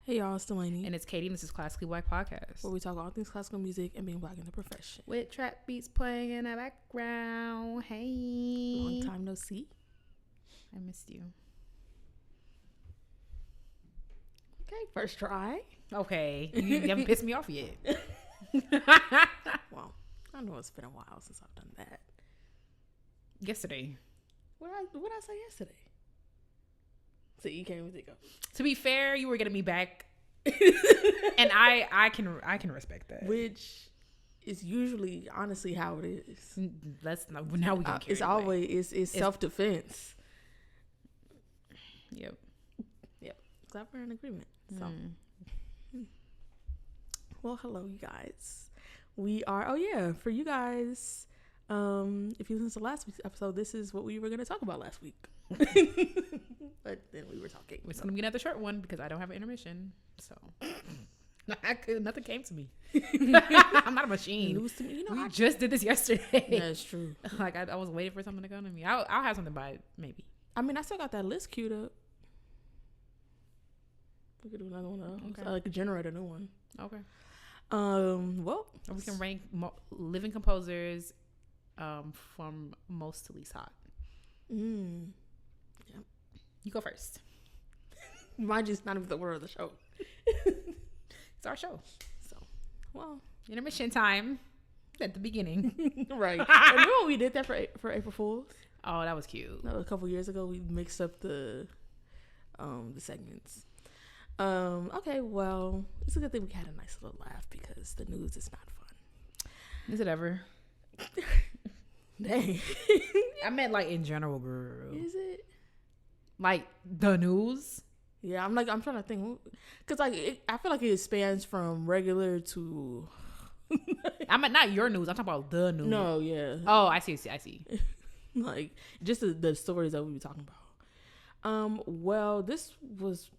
Hey y'all, it's Dalanie. And it's Katie, and this is Classically Black Podcast, where we talk all things classical music and being black in the profession. with trap beats playing in the background. Hey. Long time no see. I missed you. Okay, first try. Okay. You haven't pissed me off yet. Well, I know it's been a while since I've done that. Yesterday. What did I say yesterday? So you can't even think of. To be fair, you were getting me back. And I can respect that. Which is usually honestly how it is. That's not, now we can It's always it's self-defense. Yep. Glad we're in agreement. So well, hello you guys. We are for you guys, if you listened to last week's episode, this is what we were gonna talk about last week. But then we were talking. It's gonna be another short one because I don't have an intermission. So nothing came to me. I'm not a machine. We just did this yesterday. That's true. Like I was waiting for something to come to me. I'll have something by maybe. I mean, I still got that list queued up. We could do another one though. Okay. So I could generate a new one. Okay. Well, we can rank living composers from most to least hot. Yep. You go first. Mind you, it's not even the word of the show. It's our show. So, well, intermission time at the beginning. Right. And remember when we did that for April Fools? Oh, that was cute. That was a couple years ago. We mixed up the segments. Okay, well, it's a good thing we had a nice little laugh because the news is not fun. Is it ever? Dang. I meant like in general, girl. Is it? Like the news? Yeah, I'm trying to think. Because I feel like it spans from regular to... I meant not your news. I'm talking about the news. No, yeah. Oh, I see. Like, just the stories that we were talking about. Well, this was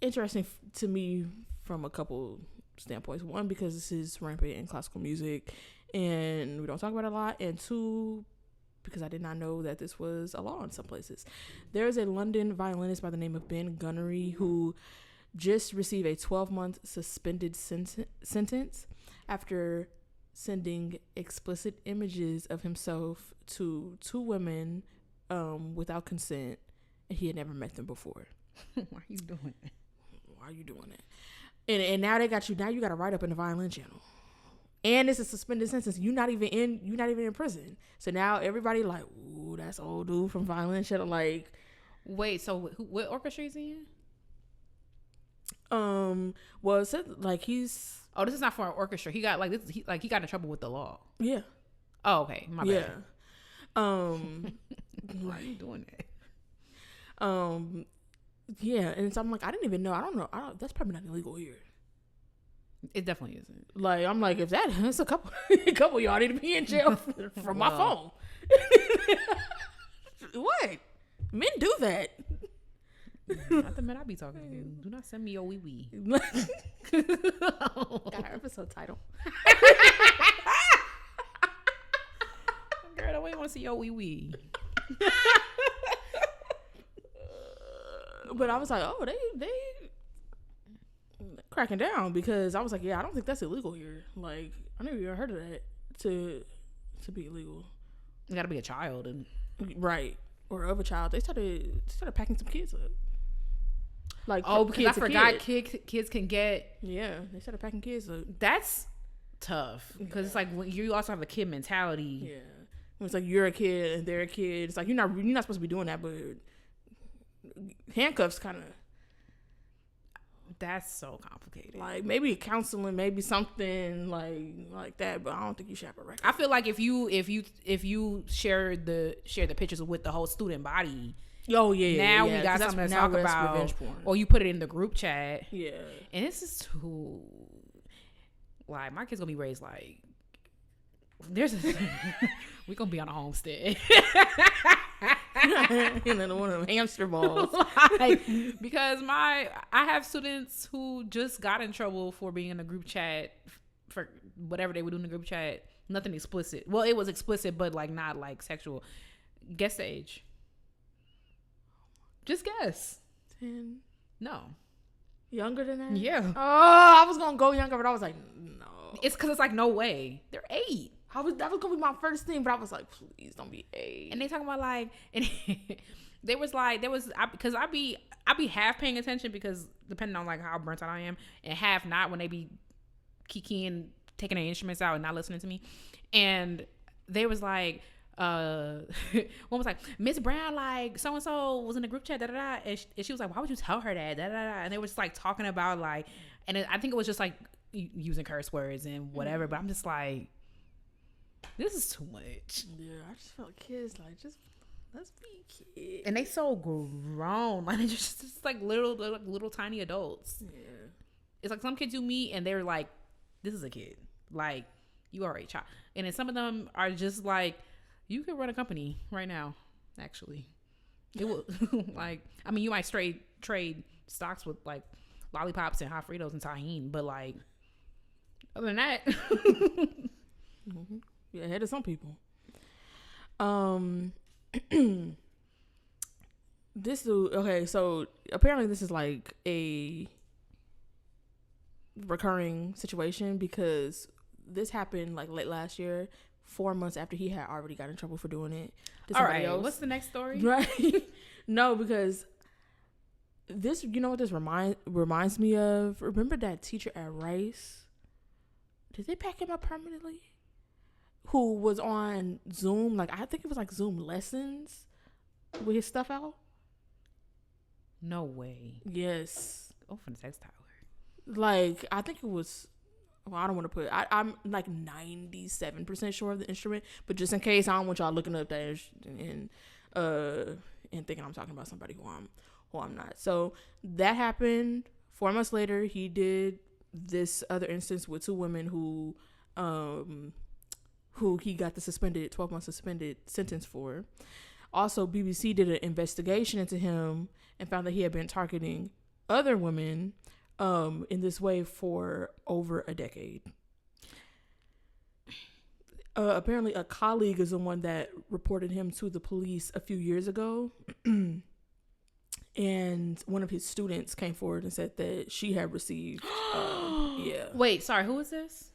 interesting to me from a couple standpoints. One, because this is rampant in classical music and we don't talk about it a lot. And two, because I did not know that this was a law in some places. There's a London violinist by the name of Ben Gunnery who just received a 12-month suspended sentence after sending explicit images of himself to two women without consent, and he had never met them before. Why are you doing it? Why are you doing it? And now they got you. Now you got to write up in the violin channel, and it's a suspended sentence. You're not even in prison. So now everybody like, ooh, that's old dude from violin channel. Like, wait, so what orchestra is he in? Well, it said like he's. Oh, this is not for an orchestra. He got like this. He got in trouble with the law. Yeah. Oh, okay. My bad. Why are you doing it? Yeah, and so I'm like, I didn't even know. I don't know. That's probably not illegal here. It definitely isn't. Like, I'm like, if that's a couple of y'all need to be in jail from my phone. What? Men do that. Not the men I be talking to. Do not send me your wee wee. Got our episode title. Girl, I don't want to see your wee wee. But I was like, oh, they cracking down, because I was like, yeah, I don't think that's illegal here. Like, I never even heard of that to be illegal. You gotta be a child and right, or of a child. They started packing some kids up. Like, because I forgot kids can get. Yeah, they started packing kids up. That's tough because it's like when you also have a kid mentality. Yeah, when it's like you're a kid and they're a kid. It's like you're not supposed to be doing that, but handcuffs kind of. That's so complicated. Like, maybe counseling, maybe something like that, but I don't think you should have a record. I feel like if you share the pictures with the whole student body. Oh yeah. Now we got something to talk about, or you put it in the group chat. Yeah. And this is too, like, my kid's gonna be raised like we gonna be on a homestead. And then one of them hamster balls. Like, because I have students who just got in trouble for being in a group chat for whatever they were doing in the group chat. Nothing explicit. Well, it was explicit, but like not like sexual. Guess the age. Just guess. 10. No. Younger than that? Yeah. Oh, I was gonna go younger, but I was like, no. It's because it's like, no way. They're 8. That was gonna be my first thing, but I was like, please don't be 8. And they talking about like, and because I be half paying attention because depending on like how burnt out I am, and half not when they be kikiing, taking their instruments out and not listening to me. And they was like, one was like, Miss Brown, like so and so was in the group chat, da da da, and she was like, why would you tell her that, da da da, and they was like talking about like, and I think it was just like using curse words and whatever, but I'm just like, this is too much. Yeah, I just felt kids like, just let's be kids. And they so grown, like they're just like little tiny adults. Yeah, it's like some kids you meet and they're like, this is a kid, like you are a child, and then some of them are just like, you could run a company right now. Actually, it will. Like, I mean, you might trade stocks with like lollipops and hot Fritos and tahini, but like other than that, mm-hmm. Yeah, ahead of some people. This dude. Okay, so apparently this is like a recurring situation because this happened like late last year, 4 months after he had already got in trouble for doing it to somebody else. What's the next story? Right? No, because this, you know what this reminds me of? Remember that teacher at Rice? Did they pack him up permanently? Who was on Zoom? Like, I think it was like Zoom lessons with his stuff out. No way. Yes. Oh, for the text Tyler. Like, I think it was. Well, I don't want to put. I'm like 97% sure of the instrument, but just in case, I don't want y'all looking up that and thinking I'm talking about somebody who I'm not. So that happened. 4 months later, he did this other instance with 2 women who he got the 12 month suspended sentence for. Also, BBC did an investigation into him and found that he had been targeting other women in this way for over a decade. Apparently, a colleague is the one that reported him to the police a few years ago. And one of his students came forward and said that she had received. Yeah. Wait, sorry, who is this?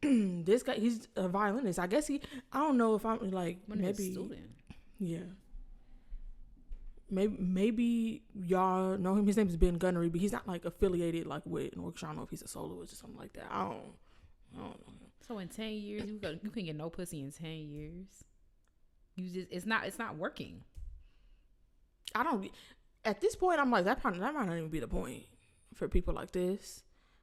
This guy, he's a violinist. I guess I don't know if I'm like, One maybe. Student. Yeah. Maybe y'all know him. His name is Ben Gunnery, but he's not like affiliated like with an orchestra. I don't know if he's a soloist or something like that. I don't know. So in 10 years, you can get no pussy in 10 years. It's not working. I don't. At this point, I'm like that might not even be the point for people like this,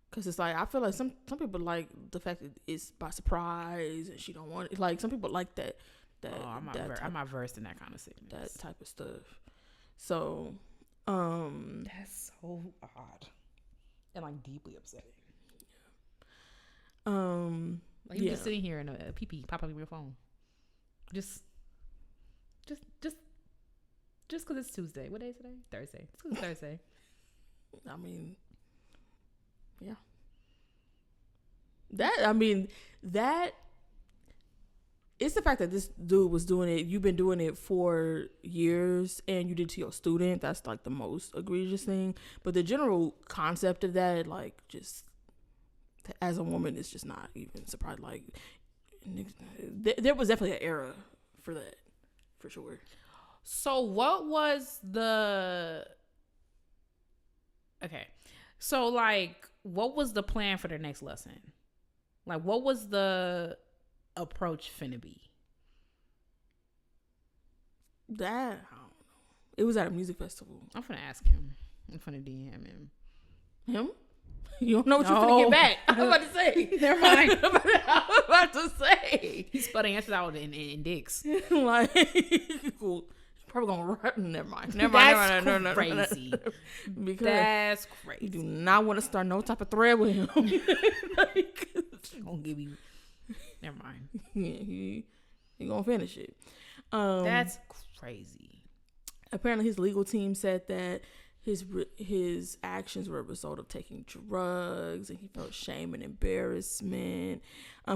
because it's like I feel like some people like the fact that it's by surprise and she don't want it. Like some people like that. I'm not versed in that kind of sickness. That type of stuff. So, that's so odd and like deeply upsetting. Like you just sitting here and a pee pop up on your phone. Just because it's Tuesday. What day is today? Thursday. It's 'cause it's Thursday. I mean, yeah. That it's the fact that this dude was doing it. You've been doing it for years, and you did to your student. That's like the most egregious thing. But the general concept of that, like, just as a woman, is just not even surprised. Like, there was definitely an era for that, for sure. So what was the... Okay. So, like, what was the plan for their next lesson? Like, what was the approach finna be? That, I don't know. It was at a music festival. I'm finna ask him. I'm finna DM him. Him? You don't know what you're finna get back. I'm about to say. Never mind. I'm about to say. He's sputting answers out in dicks. Like, cool. Probably gonna run. Never mind. That's crazy. Because that's crazy. You do not want to start no type of thread with him. Like, gonna give you. Never mind. Yeah, he gonna finish it. That's crazy. Apparently, his legal team said that his actions were a result of taking drugs, and he felt shame and embarrassment.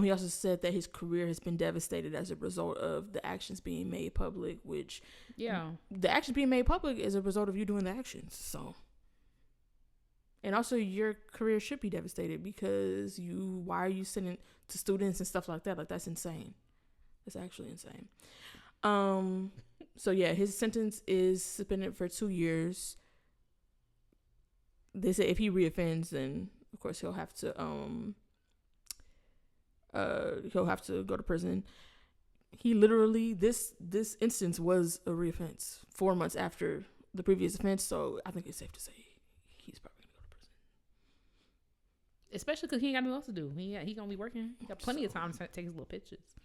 He also said that his career has been devastated as a result of the actions being made public, which the actions being made public is a result of you doing the actions. So, And also your career should be devastated because why are you sending to students and stuff like that? Like, that's insane. That's actually insane. So yeah, his sentence is suspended for 2 years. They say if he reoffends, then of course he'll have to go to prison. He literally, this instance was a reoffense 4 months after the previous offense, so I think it's safe to say he's probably gonna go to prison. Especially because he ain't got nothing else to do. He gonna be working. He got plenty of time to take his little pictures.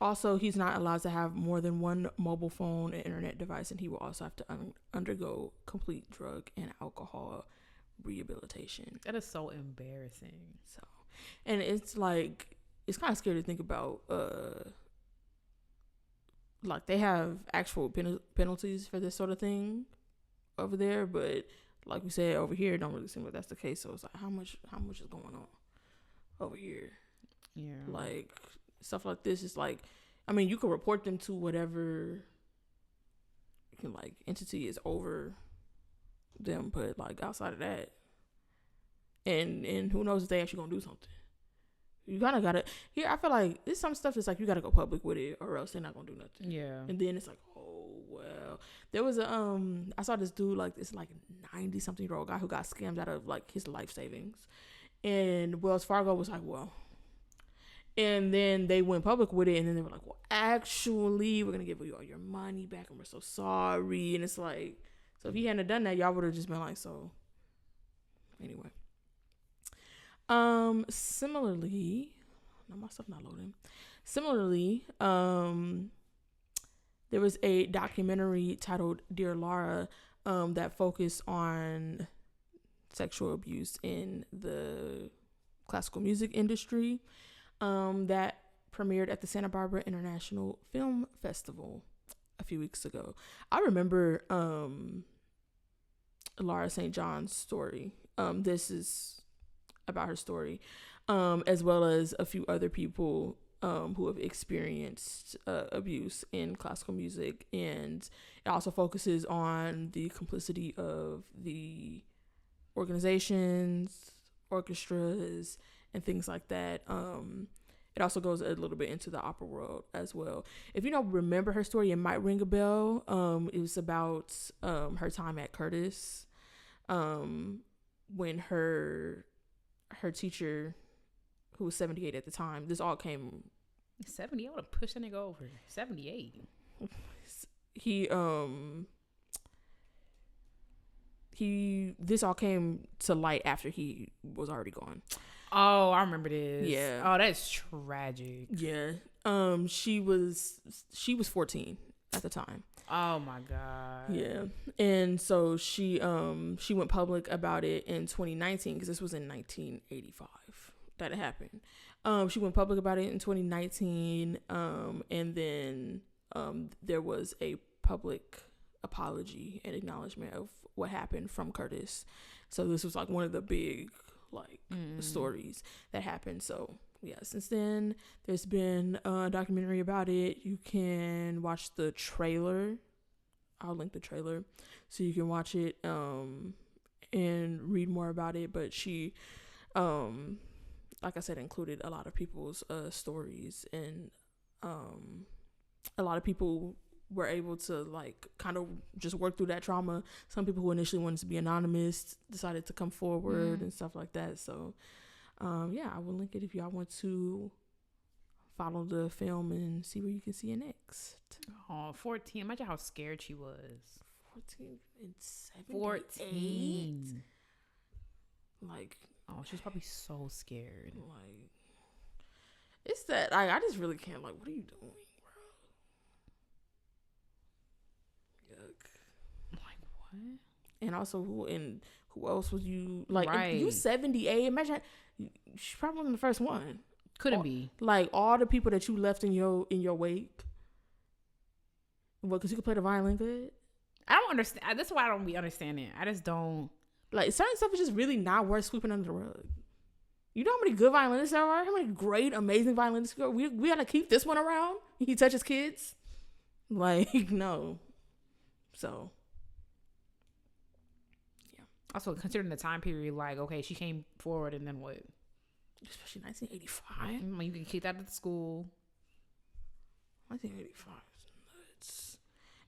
Also, he's not allowed to have more than one mobile phone and internet device, and he will also have to undergo complete drug and alcohol rehabilitation. That is so embarrassing. So, and it's like, it's kind of scary to think about. Like, they have actual penalties for this sort of thing over there, but like we said, over here, it don't really seem like that's the case. So it's like, how much is going on over here? Yeah, like stuff like this is like, I mean, you can report them to whatever like entity is over them, but like outside of that, and who knows if they actually gonna do something. You kind of gotta, here I feel like there's some stuff that's like you gotta go public with it or else they're not gonna do nothing. Yeah. And then it's like, oh well, there was a I saw this dude, like this like 90-something-year-old guy who got scammed out of like his life savings, and Wells Fargo was like, well, and then they went public with it, and then they were like, well, actually, we're gonna give you all your money back, and we're so sorry. And it's like, so if he hadn't done that, y'all would have just been like, so anyway. Similarly, no, my stuff not loading. Similarly, there was a documentary titled Dear Laura, that focused on sexual abuse in the classical music industry, that premiered at the Santa Barbara International Film Festival a few weeks ago. I remember Laura St. John's story. This is about her story, as well as a few other people who have experienced abuse in classical music, and it also focuses on the complicity of the organizations, orchestras, and things like that. It also goes a little bit into the opera world as well. If you don't remember her story, it might ring a bell. It was about her time at Curtis, when her teacher, who was 78 at the time, this all came 70. I would have pushed that nigga over. 78. This all came to light after he was already gone. Oh, I remember this. Yeah. Oh, that's tragic. Yeah. She was 14 at the time. Oh my God. Yeah. And so she went public about it in 2019, because this was in 1985 that it happened. She went public about it in 2019, and then there was a public apology and acknowledgement of what happened from Curtis. So this was like one of the big stories that happened. So yeah, since then there's been a documentary about it. You can watch the trailer. I'll link the trailer so you can watch it and read more about it. But she, like I said, included a lot of people's stories, and a lot of people were able to like kind of just work through that trauma. Some people who initially wanted to be anonymous decided to come forward and stuff like that. So yeah, I will link it if y'all want to follow the film and see where you can see it next. Oh, 14. Imagine how scared she was. 14 and 78. 14. Like, oh, she's probably so scared. Like, it's that I just really can't, like, what are you doing, bro? Yuck. Like, what? And also, who else was you, like, right. You 78, imagine, she's probably wasn't the first one. Couldn't be. Like, all the people that you left in your wake. What, because you could play the violin good? I don't understand. That's why I don't be understanding. I just don't. Like, certain stuff is just really not worth sweeping under the rug. You know how many good violinists there are? How many great, amazing violinists? We gotta keep this one around? He touches kids? Like, no. So, Also, considering the time period, like, okay, she came forward and then what? Especially 1985. You can kick that at the school. 1985 is nuts.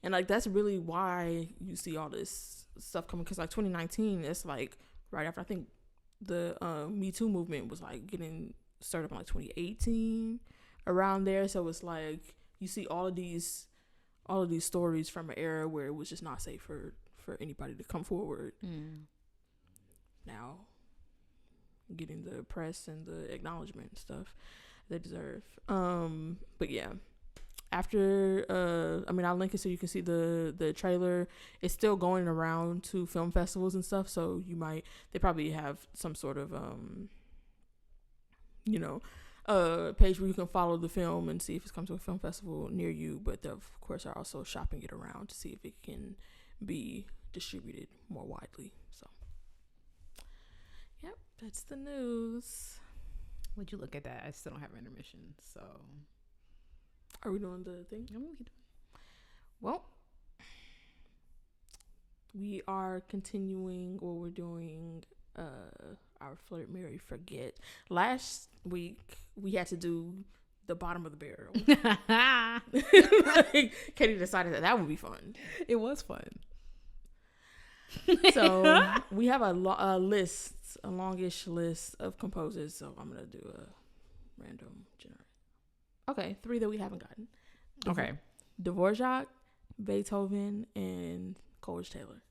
And, like, that's really why you see all this stuff coming. Because, like, 2019, it's, like, right after, I think, the Me Too movement was, like, getting started in, like, 2018, around there. So it's, like, you see all of these stories from an era where it was just not safe for anybody to come forward. Now, getting the press and the acknowledgement and stuff they deserve. But yeah, after I'll link it so you can see the trailer. It's still going around to film festivals and stuff, so they probably have some sort of page where you can follow the film and see if it's come to a film festival near you, but they of course are also shopping it around to see if it can be distributed more widely. So yep, that's the news. Would you look at that? I still don't have intermission, so are we doing the thing? Well, we are continuing, or we're doing our Flirt, Marry, Forget. Last week we had to do the bottom of the barrel. Katie decided that would be fun. It was fun. So we have a longish list of composers. So I'm gonna do a random generic. Okay, 3 that we haven't gotten. Okay, Dvorak, Beethoven, and Coleridge Taylor.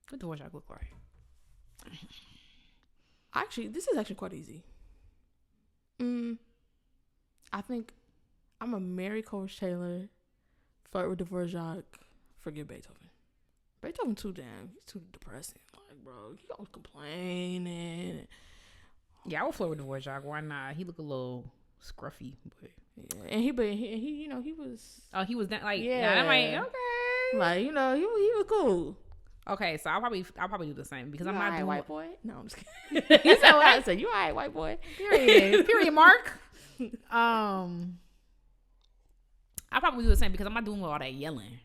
What do Dvorak look like? Actually, this is actually quite easy. I think I'm gonna marry Coleridge Taylor, flirt with Dvorak, forget Beethoven. Beethoven he's too depressing. Like, bro, he always complaining. Yeah, I would flirt with Dvorak. Why not? He look a little scruffy, but yeah, and he was. Oh, he was that like yeah. I'm like okay, like he was cool. Okay, so I'll probably do the same because I'm not doing white boy. No, I'm just kidding. You said what I said. You alright, white boy. Period. Mark. I'll probably do the same because I'm not doing all that yelling.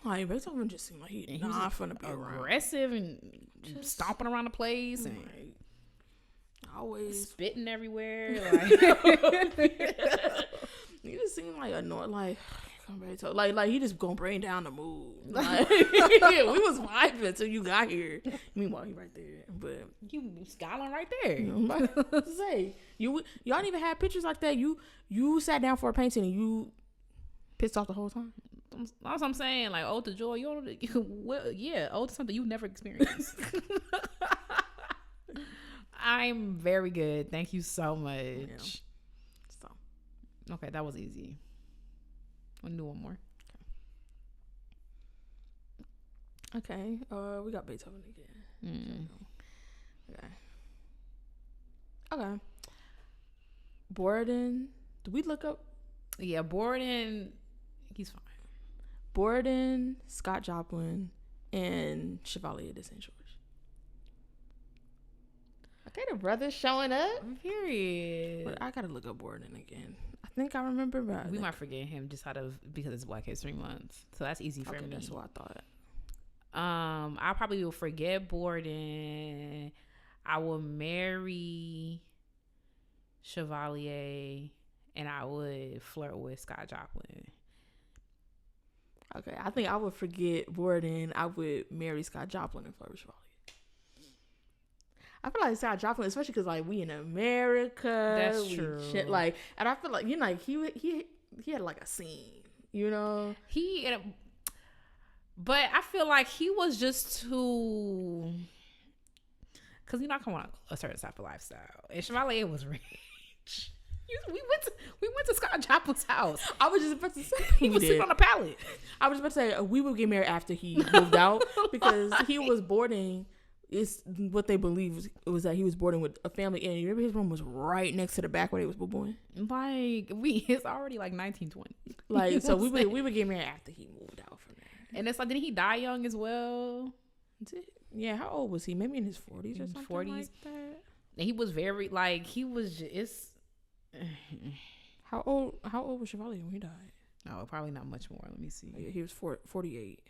Like Beethoven just seemed like he's not finna be aggressive and just stomping around the place and like, always spitting everywhere. He just seemed like annoyed. Like he just gonna bring down the mood. Like, yeah, we was vibing until you got here. Meanwhile, he right there, but you scowling right there. I'm about to say y'all didn't even have pictures like that. You sat down for a painting and you pissed off the whole time. That's what I'm saying. Like, ode to joy. Ode to something you've never experienced. I'm very good. Thank you so much. Yeah. So, okay, that was easy. I'll do one more. Okay. We got Beethoven again. Okay. Borden. Do we look up? Yeah, Borden. He's fine. Borden, Scott Joplin, and Chevalier de Saint George. Okay, the brothers showing up. Period. But I gotta look up Borden again. I think I remember, but we might forget him just because it's Black History Month, so that's easy for me. That's what I thought. I probably will forget Borden. I will marry Chevalier, and I would flirt with Scott Joplin. Okay, I think I would forget Borden. I would marry Scott Joplin and flirt with Chevalier. I feel like Scott Joplin, especially because like we in America. That's true. And I feel like he had like a scene, But I feel like he was just too, because I come on a certain type of lifestyle, and Chevalier was rich. We went to Scott Joplin's house. I was just about to say he was sleeping on a pallet. I was about to say we would get married after he moved out because he was boarding. It's what they believe was that he was boarding with a family, and you remember his room was right next to the back where they was born. Like it's already like 1920. Like so we would get married after he moved out from there. And it's like, didn't he die young as well? Yeah, how old was he? Maybe in his 40s or something 40s. Like that. And he was very like he was just. How old was Chevalier when he died? Oh, probably not much more. Let me see. Yeah, he was 48.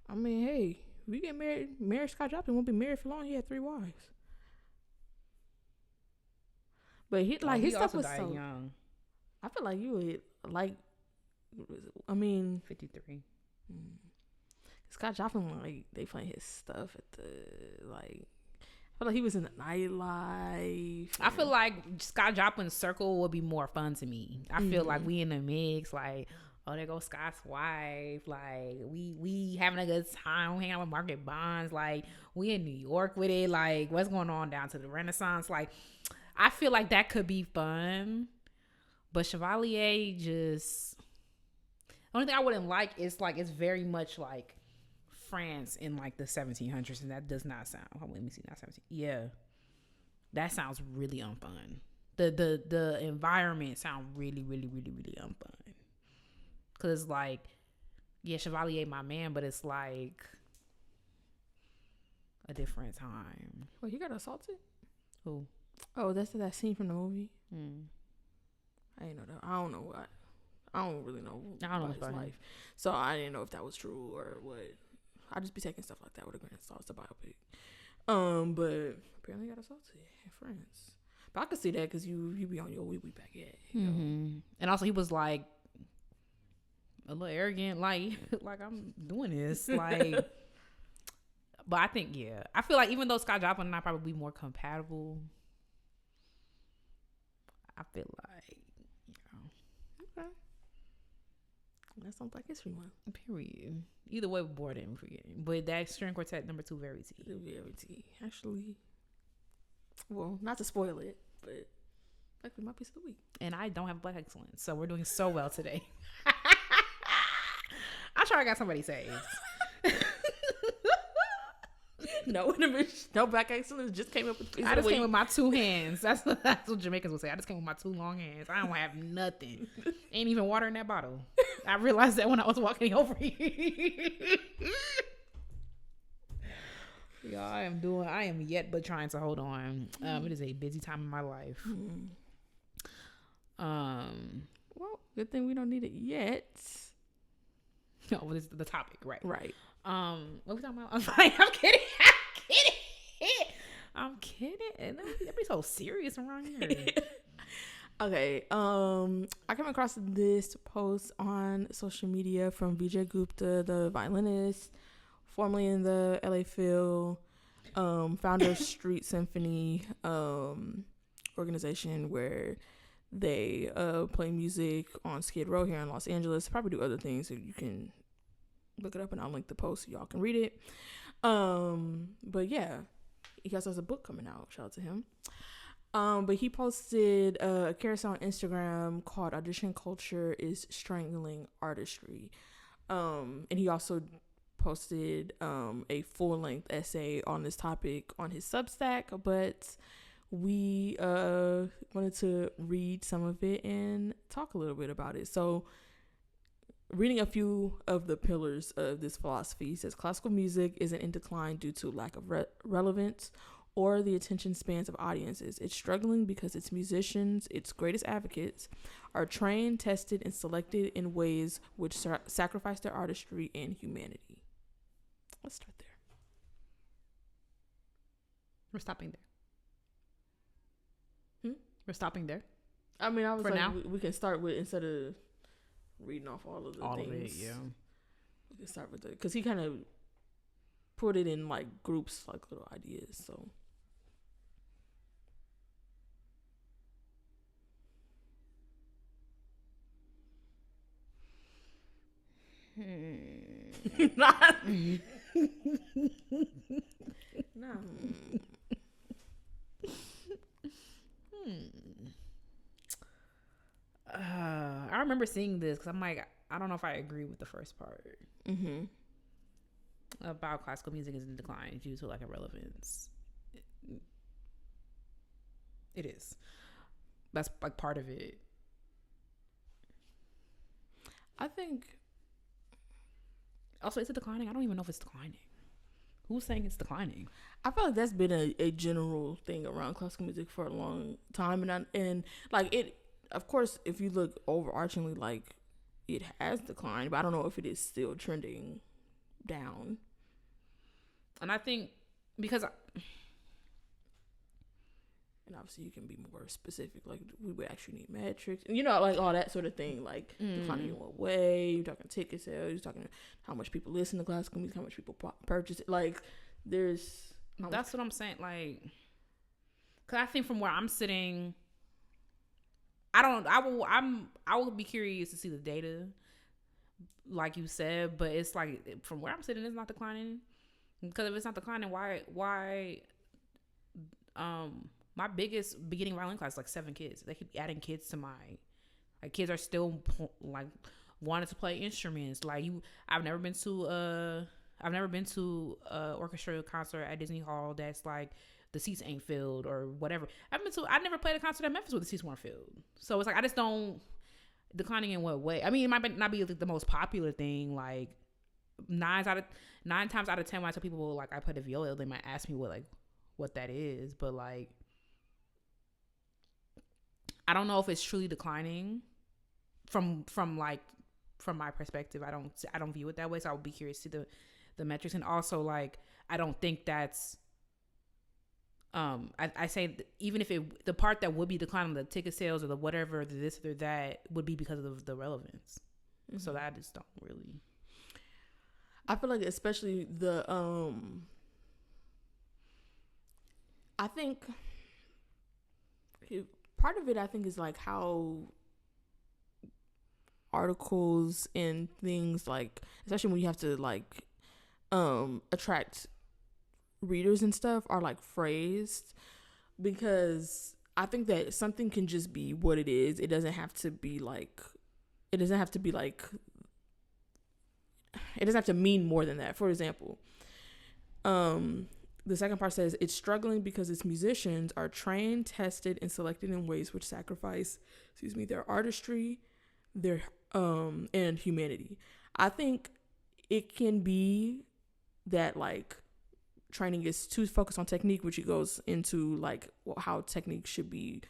I mean, hey, we get married. Mary Scott Joplin won't be married for long. He had 3 wives. But his stuff also was died so young. I feel like you would like. I mean, 53. Scott Joplin, like, they playing his stuff at the, like, I feel like he was in the nightlife. I feel like Scott Joplin's circle would be more fun to me. I feel like we in the mix, like, oh, there goes Scott's wife. Like, we having a good time, hanging out with Margaret Bonds. Like, we in New York with it. Like, what's going on down to the Renaissance? Like, I feel like that could be fun. But Chevalier just... The only thing I wouldn't like is, like, it's very much like France in, like, the 1700s, and that does not sound... Oh, let me see, not 17. Yeah. That sounds really unfun. The environment sound really, really, really, really unfun. Because, like, yeah, Chevalier my man, but it's, like, a different time. Wait, he got assaulted? Who? Oh, that's that scene from the movie? I didn't know that. I don't know what. I don't really know about his life. So I didn't know if that was true or what. I just be taking stuff like that with a grain of salt. It's a biopic. But apparently got assaulted in France. But I could see that because you be on your wee baguette. And also he was like a little arrogant, like I'm doing this, like. But I think I feel like even though Scott Joplin and I probably be more compatible, I feel like okay. That sounds like history month. Period. Either way, we're bored and forgetting. But that string quartet number 2, very tea. Very tea. Actually, well, not to spoil it, but likely my piece of the week. And I don't have Black excellence, so we're doing so well today. I'm sure I got somebody saved. No Black excellence. Just came up with. I just came with my 2 hands. That's what Jamaicans will say. I just came with my 2 long hands. I don't have nothing. Ain't even water in that bottle. I realized that when I was walking over here. Y'all, I am yet but trying to hold on. It is a busy time in my life. Well, good thing we don't need it yet. No, this is the topic, right? Right. What we talking about? I'm kidding. I'm kidding. That'd be so serious around here. Okay. I came across this post on social media from Vijay Gupta, the violinist, formerly in the LA Phil, founder of Street Symphony organization, where they play music on Skid Row here in Los Angeles. Probably do other things, so you can look it up, and I'll link the post so y'all can read it. But yeah, he also has a book coming out. Shout out to him. But he posted a carousel on Instagram called "Audition Culture is Strangling Artistry," and he also posted a full-length essay on this topic on his Substack. But we wanted to read some of it and talk a little bit about it. So, reading a few of the pillars of this philosophy, says classical music isn't in decline due to lack of relevance or the attention spans of audiences. It's struggling because its musicians, its greatest advocates, are trained, tested, and selected in ways which sacrifice their artistry and humanity. Let's start there. We're stopping there. We're stopping there. I mean, I was for like, now, we can start with, instead of reading off all of the things. All of it, yeah. We can start with it because he kind of put it in like groups, like little ideas. So. Not. No. I remember seeing this because I'm like, I don't know if I agree with the first part about classical music is in decline due to lack of relevance. It is. That's like part of it. I think. Also, is it declining? I don't even know if it's declining. Who's saying it's declining? I feel like that's been a general thing around classical music for a long time, and like it. Of course, if you look overarchingly, like it has declined, but I don't know if it is still trending down. And I think because and obviously you can be more specific, like we would actually need metrics, you know, like all that sort of thing, like declining in what way. You're talking ticket sales, you're talking how much people listen to classical music, how much people purchase it. Like there's that's what I'm saying, like, because I think from where I'm sitting, I will be curious to see the data, like you said, but it's like from where I'm sitting, it's not declining. Because if it's not declining, why my biggest beginning violin class is like 7 kids. They keep adding kids to kids are still like wanting to play instruments. Like I've never been to orchestra concert at Disney Hall that's like the seats ain't filled or whatever. I never played a concert at Memphis where the seats weren't filled. So it's like I just don't. Declining in what way? I mean, it might not be like the most popular thing. Like 9 times out of 10 when I tell people like I play the viola, they might ask me what that is, but like I don't know if it's truly declining from my perspective. I don't view it that way, so I would be curious to see the metrics. And also, like, I don't think that's I say even if the part that would be declining, the ticket sales or the whatever, the this or that, would be because of the relevance. Mm-hmm. So that I just don't really. I feel like especially I think part of it, I think, is like how articles and things, like especially when you have to like attract readers and stuff, are like phrased, because I think that something can just be what it is. It doesn't have to mean more than that. For example, the second part says it's struggling because its musicians are trained, tested, and selected in ways which sacrifice, their artistry, their and humanity. I think it can be that like training is too focused on technique, which it goes into like how technique should be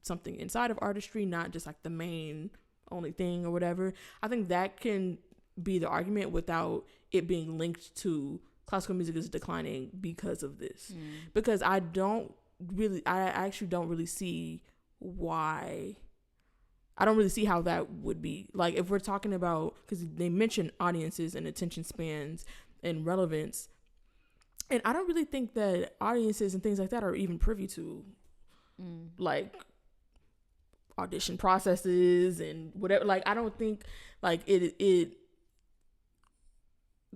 something inside of artistry, not just like the main only thing or whatever. I think that can be the argument without it being linked to classical music is declining because of this. Because I actually don't really see why. I don't really see how that would be. Like if we're talking about, because they mention audiences and attention spans and relevance, and I don't really think that audiences and things like that are even privy to like audition processes and whatever. Like I don't think like it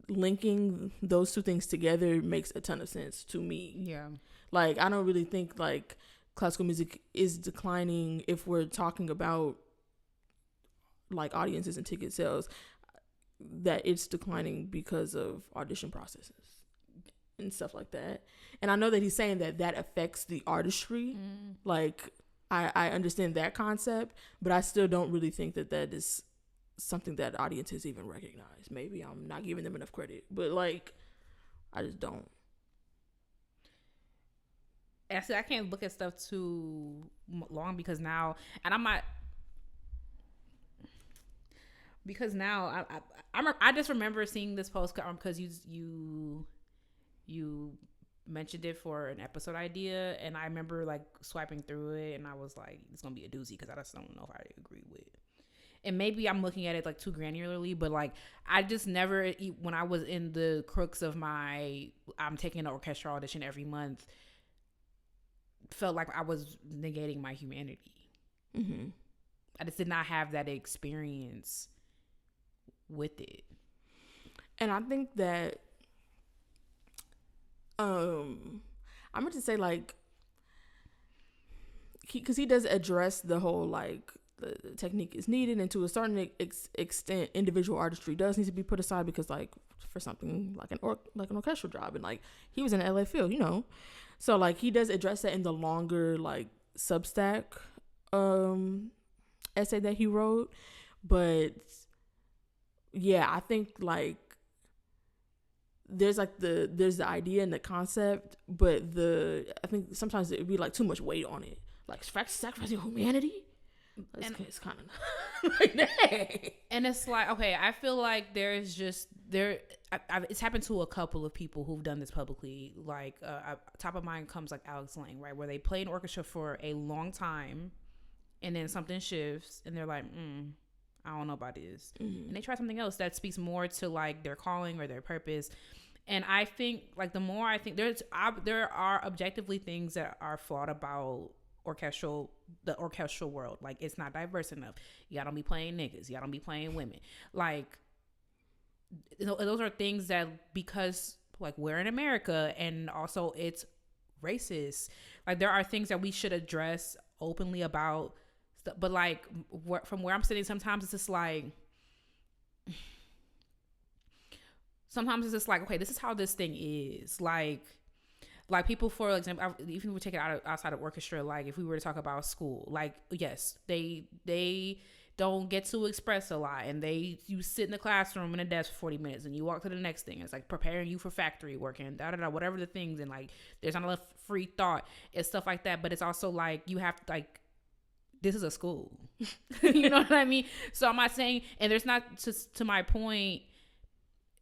linking those two things together makes a ton of sense to me. Yeah. Like I don't really think like classical music is declining if we're talking about like audiences and ticket sales, that it's declining because of audition processes and stuff like that. And I know that he's saying that affects the artistry. Like I understand that concept, but I still don't really think that is something that audiences even recognize. Maybe I'm not giving them enough credit, but like I just don't. And I can't look at stuff too long because now, and I'm not, because now I just remember seeing this post because you mentioned it for an episode idea, and I remember like swiping through it, and I was like, it's gonna be a doozy because I just don't know if I agree with. And maybe I'm looking at it like too granularly, but like I just never, when I was in the crux of I'm taking an orchestra audition every month, felt like I was negating my humanity. I just did not have that experience with it. And I think that I'm going to say like, because he does address the whole like the technique is needed, and to a certain extent individual artistry does need to be put aside, because like for something like an orchestral job, and like he was in LA Phil, so like he does address that in the longer like Substack essay that he wrote. But yeah, I think like there's the idea and the concept, but I think sometimes it'd be like too much weight on it, like sacrificing humanity. It's kind of like that. And it's like, okay, I feel like there's just it's happened to a couple of people who've done this publicly. Like top of mind comes like Alex Lang, right, where they play an orchestra for a long time, and then something shifts, and they're like, I don't know about this, and they try something else that speaks more to like their calling or their purpose. And I think like the more I think there are objectively things that are flawed about the orchestral world. Like, it's not diverse enough. Y'all don't be playing niggas. Y'all don't be playing women. Like, those are things that, because like we're in America and also it's racist, like there are things that we should address openly about. But like from where I'm sitting, sometimes it's just like, okay, this is how this thing is. Like people, for example, even if we take it outside of orchestra, like if we were to talk about school, like, yes, they don't get to express a lot, and you sit in the classroom in a desk for 40 minutes and you walk to the next thing. It's like preparing you for factory work and whatever the things, and like there's not enough free thought and stuff like that. But it's also like you have to, like, this is a school. You know what I mean? So I'm not saying, and there's not, to my point,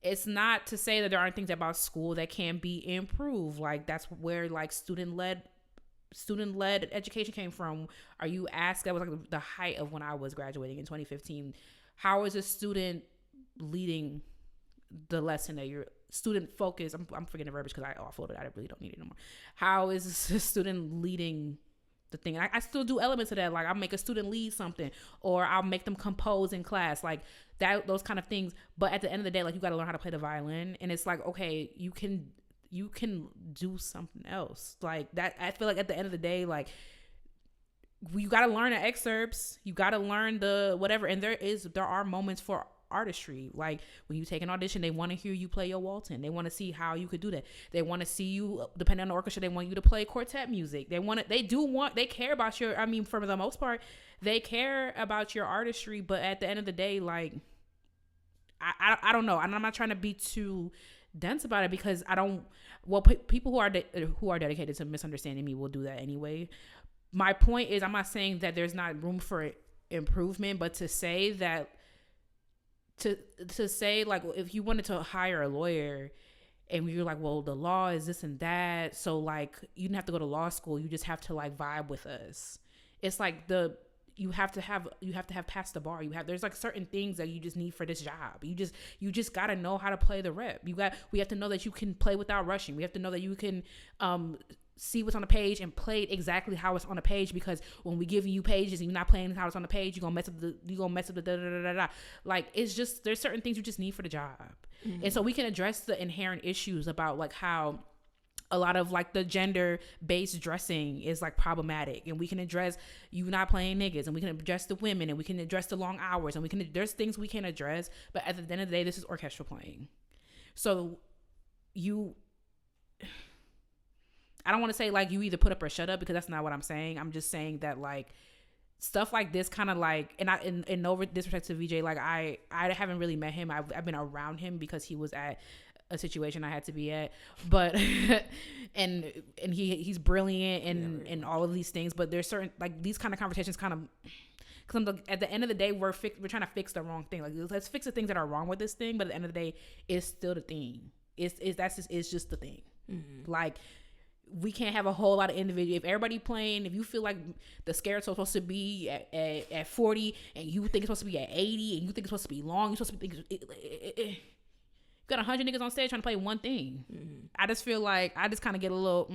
it's not to say that there aren't things about school that can be improved. Like, that's where like student-led education came from. Are you asked, that was like the height of when I was graduating in 2015. How is a student leading the lesson that you're student focused? I'm forgetting the verbiage because I offloaded it. I really don't need it no more. How is a student leading the thing? And I still do elements of that. Like, I'll make a student lead something, or I'll make them compose in class, like that, those kind of things. But at the end of the day, like, you got to learn how to play the violin. And it's like, okay, you can do something else like that. I feel like at the end of the day, like, you got to learn the excerpts, you got to learn the whatever. And there are moments for artistry. Like, when you take an audition, they want to hear you play your Walton. They want to see how you could do that. They want to see you, depending on the orchestra, they want you to play quartet music. They care about your, I mean, for the most part, they care about your artistry. But at the end of the day, like, I don't know. And I'm not trying to be too dense about it, because people who are dedicated to misunderstanding me will do that anyway. My point is, I'm not saying that there's not room for improvement, but to say that, to say, like, if you wanted to hire a lawyer and you're like, well, the law is this and that, so like you didn't have to go to law school, you just have to like vibe with us. It's like you have to have passed the bar. There's like certain things that you just need for this job. You just got to know how to play the rep. We have to know that you can play without rushing. We have to know that you can see what's on the page and play it exactly how it's on the page, because when we give you pages and you're not playing how it's on the page, you're gonna mess up the da da da da. Like, it's just, there's certain things you just need for the job. Mm-hmm. And so we can address the inherent issues about like how a lot of like the gender-based dressing is like problematic, and we can address you not playing niggas, and we can address the women, and we can address the long hours, and there's things we can address. But at the end of the day, this is orchestra playing. So I don't want to say like you either put up or shut up, because that's not what I'm saying. I'm just saying that like stuff like this kind of like, and I in no disrespect to VJ, like I haven't really met him. I've been around him because he was at a situation I had to be at, but and he's brilliant and all of these things. But there's certain, like, these kind of conversations kind of, because at the end of the day, we're trying to fix the wrong thing. Like, let's fix the things that are wrong with this thing. But at the end of the day, it's still the thing. It's just the thing. Mm-hmm. Like, we can't have a whole lot of individual. If everybody playing, if you feel like the scherzo is supposed to be at 40 and you think it's supposed to be at 80 and you think it's supposed to be long, you're supposed to be you got 100 niggas on stage trying to play one thing. Mm-hmm. I just feel like I just kind of get a little.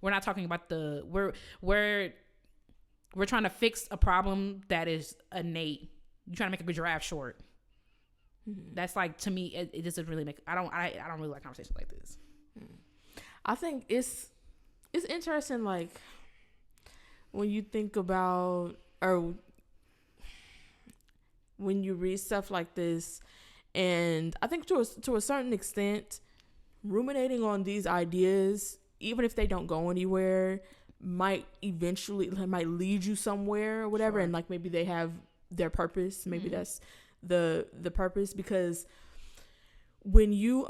We're not talking about we're trying to fix a problem that is innate. You're trying to make a giraffe short. Mm-hmm. That's like, to me, it doesn't really make. I don't really like conversations like this. I think it's interesting, like, when you think about, or when you read stuff like this, and I think to a certain extent, ruminating on these ideas, even if they don't go anywhere, might lead you somewhere or whatever. Sure. And like, maybe they have their purpose. Maybe that's the purpose, because when you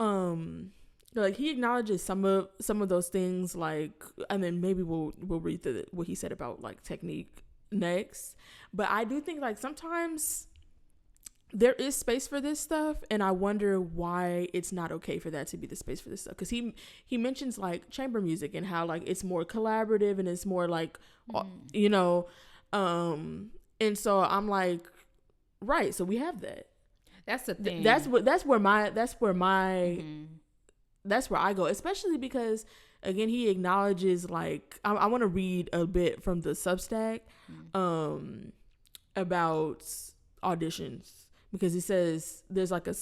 like he acknowledges some of those things, like, and then maybe we'll read what he said about like technique next. But I do think like sometimes there is space for this stuff, and I wonder why it's not okay for that to be the space for this stuff. Because he mentions like chamber music and how like it's more collaborative and it's more like you know, and so I'm like, right, so we have that. That's the thing. That's where I go, especially because again he acknowledges like I want to read a bit from the Substack about auditions, because he says there's like a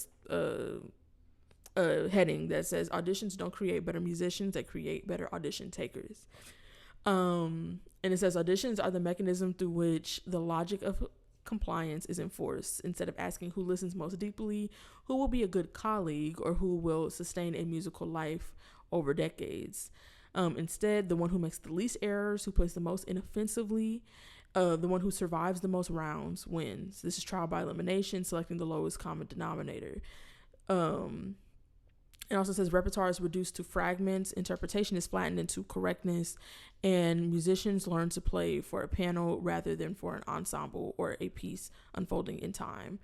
heading that says auditions don't create better musicians, they create better audition takers. And it says auditions are the mechanism through which the logic of compliance is enforced. Instead of asking who listens most deeply, who will be a good colleague, or who will sustain a musical life over decades, instead the one who makes the least errors, who plays the most inoffensively, the one who survives the most rounds wins. This is trial by elimination, selecting the lowest common denominator. It also says repertoire is reduced to fragments, interpretation is flattened into correctness, and musicians learn to play for a panel rather than for an ensemble or a piece unfolding in time.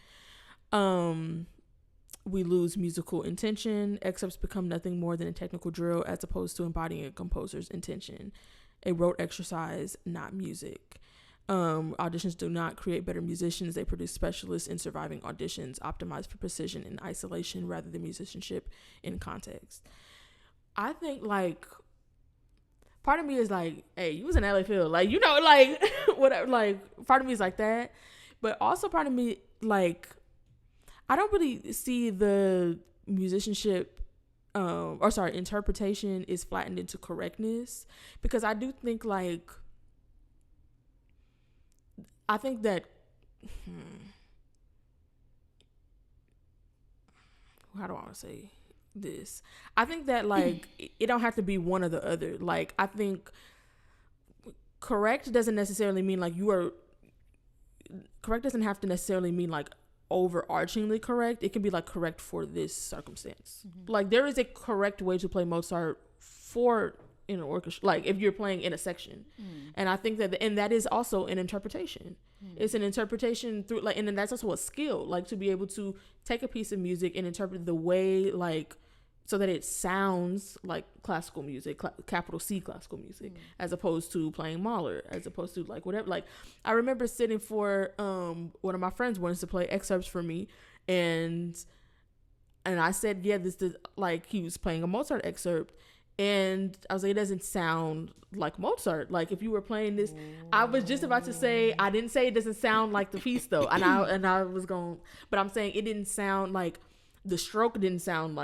We lose musical intention. Excerpts become nothing more than a technical drill as opposed to embodying a composer's intention. A rote exercise, not music. Auditions do not create better musicians. They produce specialists in surviving auditions, optimized for precision in isolation rather than musicianship in context. I think like part of me is like, hey, you was in LA Phil, like, you know, like whatever, like part of me is like that, but also part of me like I don't really see the musicianship interpretation is flattened into correctness, because I do think like I think that how do I want to say this? I think that like it don't have to be one or the other. Like I think correct doesn't necessarily mean like correct doesn't have to necessarily mean like overarchingly correct. It can be like correct for this circumstance. Like there is a correct way to play Mozart for in an orchestra, like if you're playing in a section. And I think that is also an interpretation. It's an interpretation through like, and then that's also a skill, like to be able to take a piece of music and interpret the way like so that it sounds like classical music, capital C classical music, as opposed to playing Mahler, as opposed to like whatever. Like I remember sitting for one of my friends wanted to play excerpts for me, and I said, yeah, this is like he was playing a Mozart excerpt, and I was like, it doesn't sound like Mozart. Like if you were playing this, I was just about to say, I didn't say it doesn't sound like the piece though, and I was going, but I'm saying it didn't sound like. The stroke didn't sound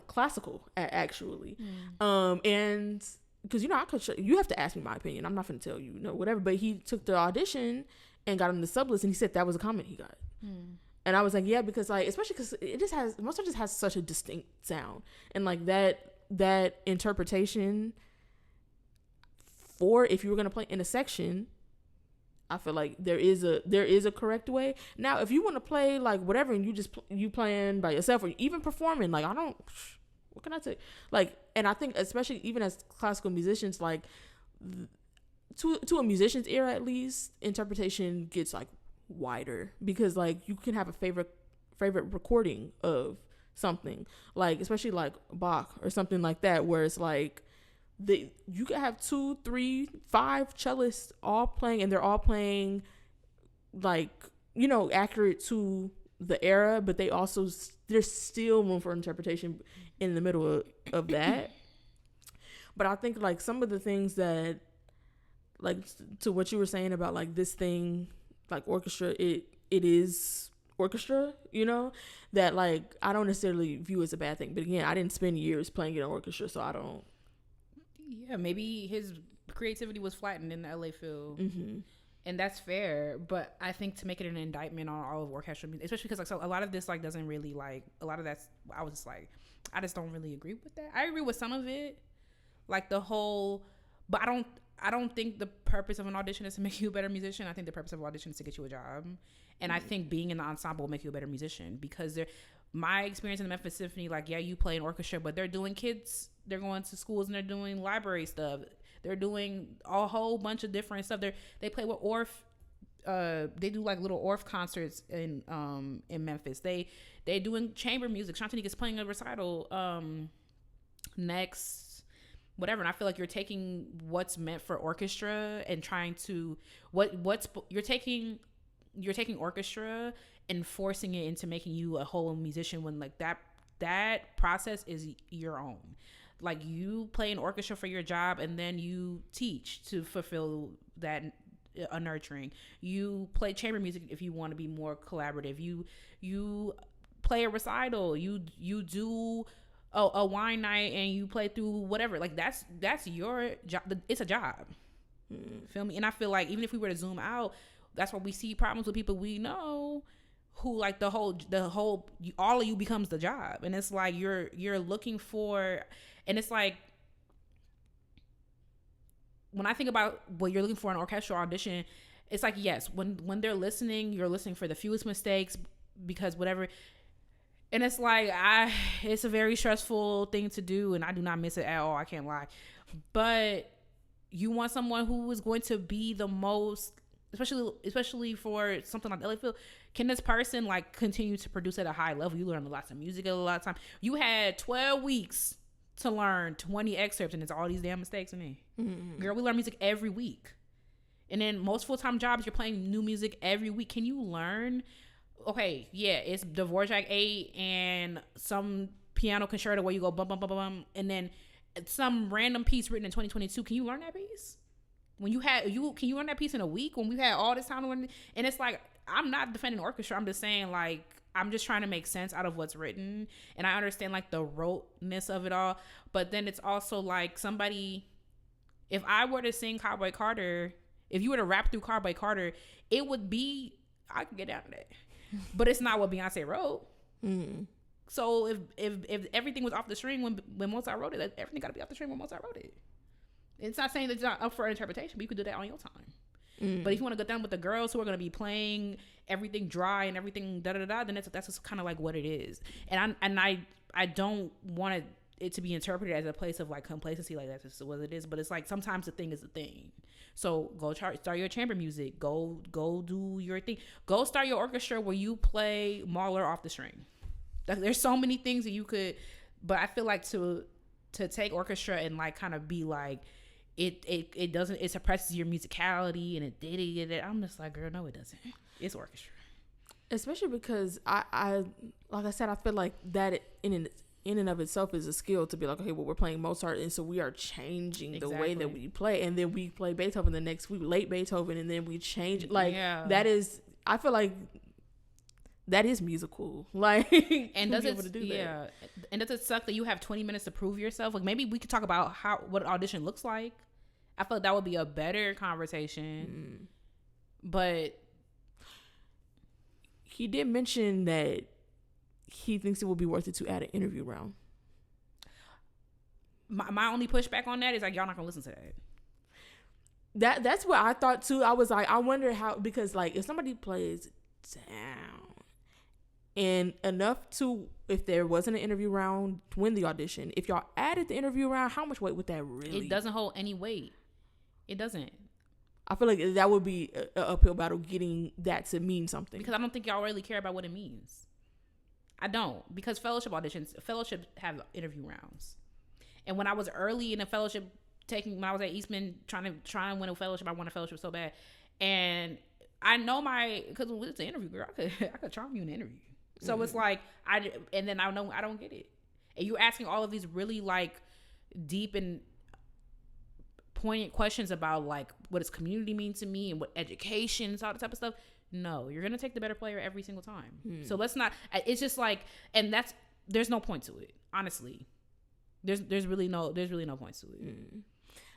classical actually. And because, you know, you have to ask me my opinion. I'm not going to tell you, whatever. But he took the audition and got on the sub list, and he said that was a comment he got. And I was like, yeah, because like, especially because Mozart just has such a distinct sound. And like that interpretation for if you were going to play in a section, I feel like there is a correct way. Now, if you want to play like whatever and you playing by yourself or even performing, like what can I say? Like, and I think especially even as classical musicians, like to a musician's ear at least, interpretation gets like wider, because like you can have a favorite recording of something, like especially like Bach or something like that, where it's like you could have 2, 3, 5 cellists all playing, and they're all playing like, you know, accurate to the era, but there's still room for interpretation in the middle of that. But I think like some of the things that, like to what you were saying about like this thing, like orchestra, it is orchestra, you know, that like I don't necessarily view as a bad thing. But again, I didn't spend years playing in an orchestra, so I don't. Yeah, maybe his creativity was flattened in the LA field, and that's fair. But I think to make it an indictment on all of orchestral music, especially because like so a lot of this like doesn't really like a lot of that's I was just like I just don't really agree with that. I agree with some of it, like the whole, but I don't think the purpose of an audition is to make you a better musician. I think the purpose of an audition is to get you a job, and I think being in the ensemble will make you a better musician, because my experience in the Memphis Symphony, like, yeah, you play an orchestra, but they're going to schools and they're doing library stuff. They're doing a whole bunch of different stuff. They play with they do like little Orff concerts in Memphis. They doing chamber music. Shantanique is playing a recital next, whatever. And I feel like you're taking what's meant for orchestra and trying to you're taking orchestra and forcing it into making you a whole musician, when like that process is your own. Like, you play an orchestra for your job, and then you teach to fulfill that nurturing. You play chamber music if you want to be more collaborative. You play a recital. You do a wine night, and you play through whatever. Like, that's your job. It's a job. Feel me? And I feel like even if we were to zoom out, that's why we see problems with people we know who, like, the whole all of you becomes the job. And it's like you're looking for, and it's like, when I think about what you're looking for in an orchestral audition, it's like, yes, when they're listening, you're listening for the fewest mistakes, because whatever. And it's like, it's a very stressful thing to do, and I do not miss it at all. I can't lie. But you want someone who is going to be the most, especially for something like the LA Field. Can this person, like, continue to produce at a high level? You learn lots of music a lot of time. You had 12 weeks to learn 20 excerpts, and it's all these damn mistakes in there. Mm-hmm. Girl, we learn music every week. And then most full-time jobs, you're playing new music every week. Can you learn? Okay, yeah, it's Dvorak 8 and some piano concerto where you go bum, bum, bum, bum, bum, and then some random piece written in 2022. Can you learn that piece? Can you learn that piece in a week when we had all this time to learn? And it's like, I'm not defending orchestra. I'm just saying, like, I'm just trying to make sense out of what's written. And I understand, like, the roteness of it all. But then it's also like, somebody, if I were to sing Cowboy Carter, if you were to rap through Cowboy Carter, it would be, I could get down to that. But it's not what Beyonce wrote. Mm. So if everything was off the string when Mozart wrote it, everything got to be off the string when Mozart wrote it. It's not saying that it's not up for interpretation, but you could do that on your time. Mm. But if you want to go down with the girls who are going to be playing everything dry and everything da-da-da, then that's just kind of like what it is. And I don't want it to be interpreted as a place of, like, complacency, like that's just what it is. But it's like, sometimes the thing is the thing. So go start your chamber music. Go do your thing. Go start your orchestra where you play Mahler off the string. There's so many things that you could, but I feel like to take orchestra and, like, kind of be like, it doesn't, it suppresses your musicality and it. I'm just like, girl, no, it doesn't. It's orchestra. Especially because I like I said, I feel like that in and of itself is a skill to be like, okay, well, we're playing Mozart, and so we are changing the way that we play, and then we play Beethoven the next week, late Beethoven, and then we change it. Like, that is, I feel like that is musical. Like, and does it, and does it suck that you have 20 minutes to prove yourself? Like, maybe we could talk about what audition looks like. I feel like that would be a better conversation. But he did mention that he thinks it will be worth it to add an interview round. My only pushback on that is, like, y'all not gonna listen to that. That's what I thought too. I was like, I wonder how, because, like, if somebody plays down and enough to, if there wasn't an interview round, to win the audition, if y'all added the interview round, how much weight would that really? It doesn't hold any weight. It doesn't. I feel like that would be an uphill battle getting that to mean something. Because I don't think y'all really care about what it means. I don't, because fellowship have interview rounds. And when I was early in a fellowship, when I was at Eastman trying to win a fellowship, I won a fellowship so bad. And I know because it's an interview, girl, I could charm you in an interview. So it's like, and then I know I don't get it. And you're asking all of these really, like, deep and poignant questions about, like, what does community mean to me and what education and all that type of stuff. No, you're going to take the better player every single time. So let's not, it's just like, and there's no point to it. Honestly, there's really no point to it.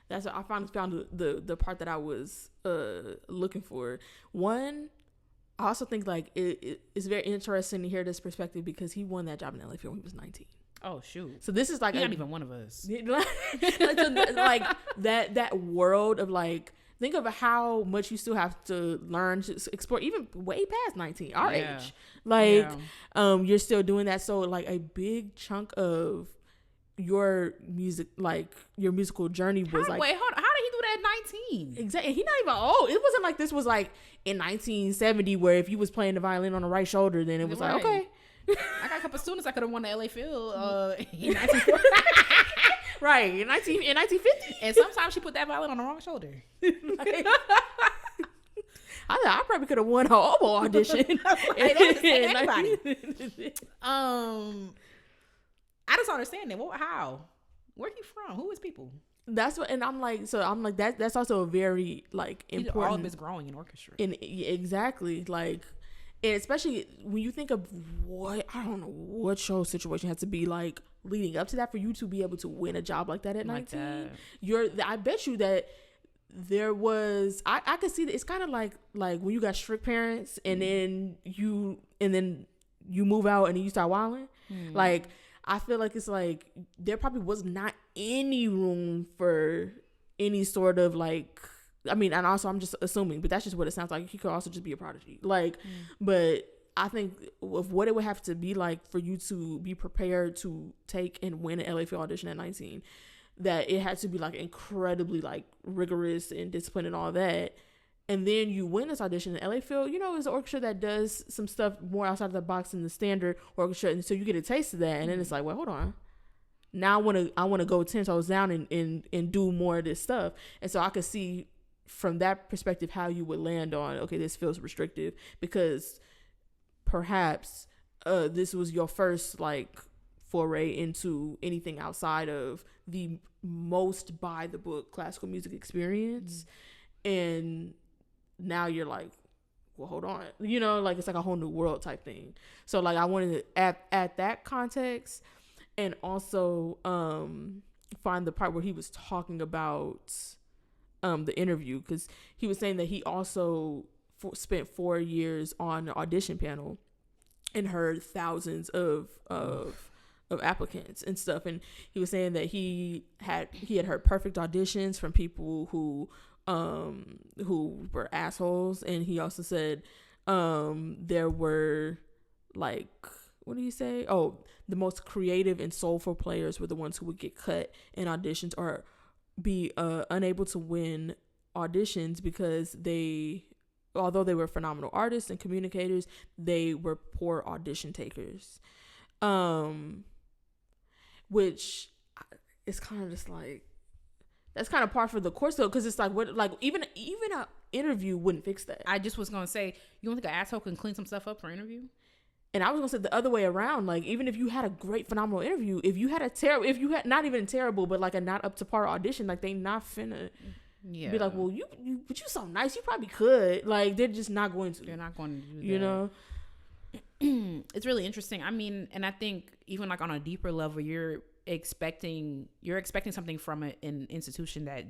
That's what I found the part that I was looking for. One, I also think, like, it's very interesting to hear this perspective because he won that job in LA Field when he was 19. Oh shoot! So this is like he's not even one of us. Like that world of, like, think of how much you still have to learn to explore, even way past 19, our age. Like, you're still doing that. So like a big chunk of your music, like your musical journey was like, wait, hold on. How did he do that at 19? Exactly. He not even old. It wasn't like this was like in 1970 where if you was playing the violin on the right shoulder, then it was like, okay. I got a couple students I could have won the LA Phil in 1940. Right, in 1950. And sometimes she put that violin on the wrong shoulder. Like, I probably could have won her oboe audition. Anybody. I just don't understand that. How? Where he from? Who is people? That's what, and I'm like that's also a very like important. All of it's growing in orchestra. Exactly, like, and especially when you think of I don't know what show situation had to be like leading up to that for you to be able to win a job like that at 19. I bet you that there was I could see that it's kind of like when you got strict parents and then you move out and then you start wilding. Like, I feel like it's like there probably was not any room for any sort of like, I mean, and also I'm just assuming, but that's just what it sounds like. He could also just be a prodigy. Like, but I think of what it would have to be like for you to be prepared to take and win an LA Phil audition at 19, that it had to be like incredibly like rigorous and disciplined and all that. And then you win this audition in LA Phil, is an orchestra that does some stuff more outside of the box than the standard orchestra. And so you get a taste of that. And then it's like, well, hold on. Now I want to go 10 toes down and do more of this stuff. And so I could see from that perspective how you would land on, okay, this feels restrictive, because perhaps this was your first like foray into anything outside of the most by the book classical music experience. And now you're like, well, hold on, like it's like a whole new world type thing. So like I wanted to add that context, and also find the part where he was talking about the interview, because he was saying that he also spent 4 years on the audition panel and heard thousands of applicants and stuff, and he was saying that he had heard perfect auditions from people who were assholes, and he also said there were like, what did he say? Oh, the most creative and soulful players were the ones who would get cut in auditions or be unable to win auditions because although they were phenomenal artists and communicators, they were poor audition takers. Which is kind of just like, that's kind of par for the course though, because it's like, what, like even an interview wouldn't fix that. I just was gonna say, you don't think an asshole can clean some stuff up for an interview? And I was gonna say the other way around. Like, even if you had a great, phenomenal interview, if you had not even terrible, but like a not up to par audition, like they not finna be like, well, but you so nice, you probably could. Like, they're just not going to. They're not going to do that. It's really interesting. I mean, and I think even like on a deeper level, you're expecting something from an institution that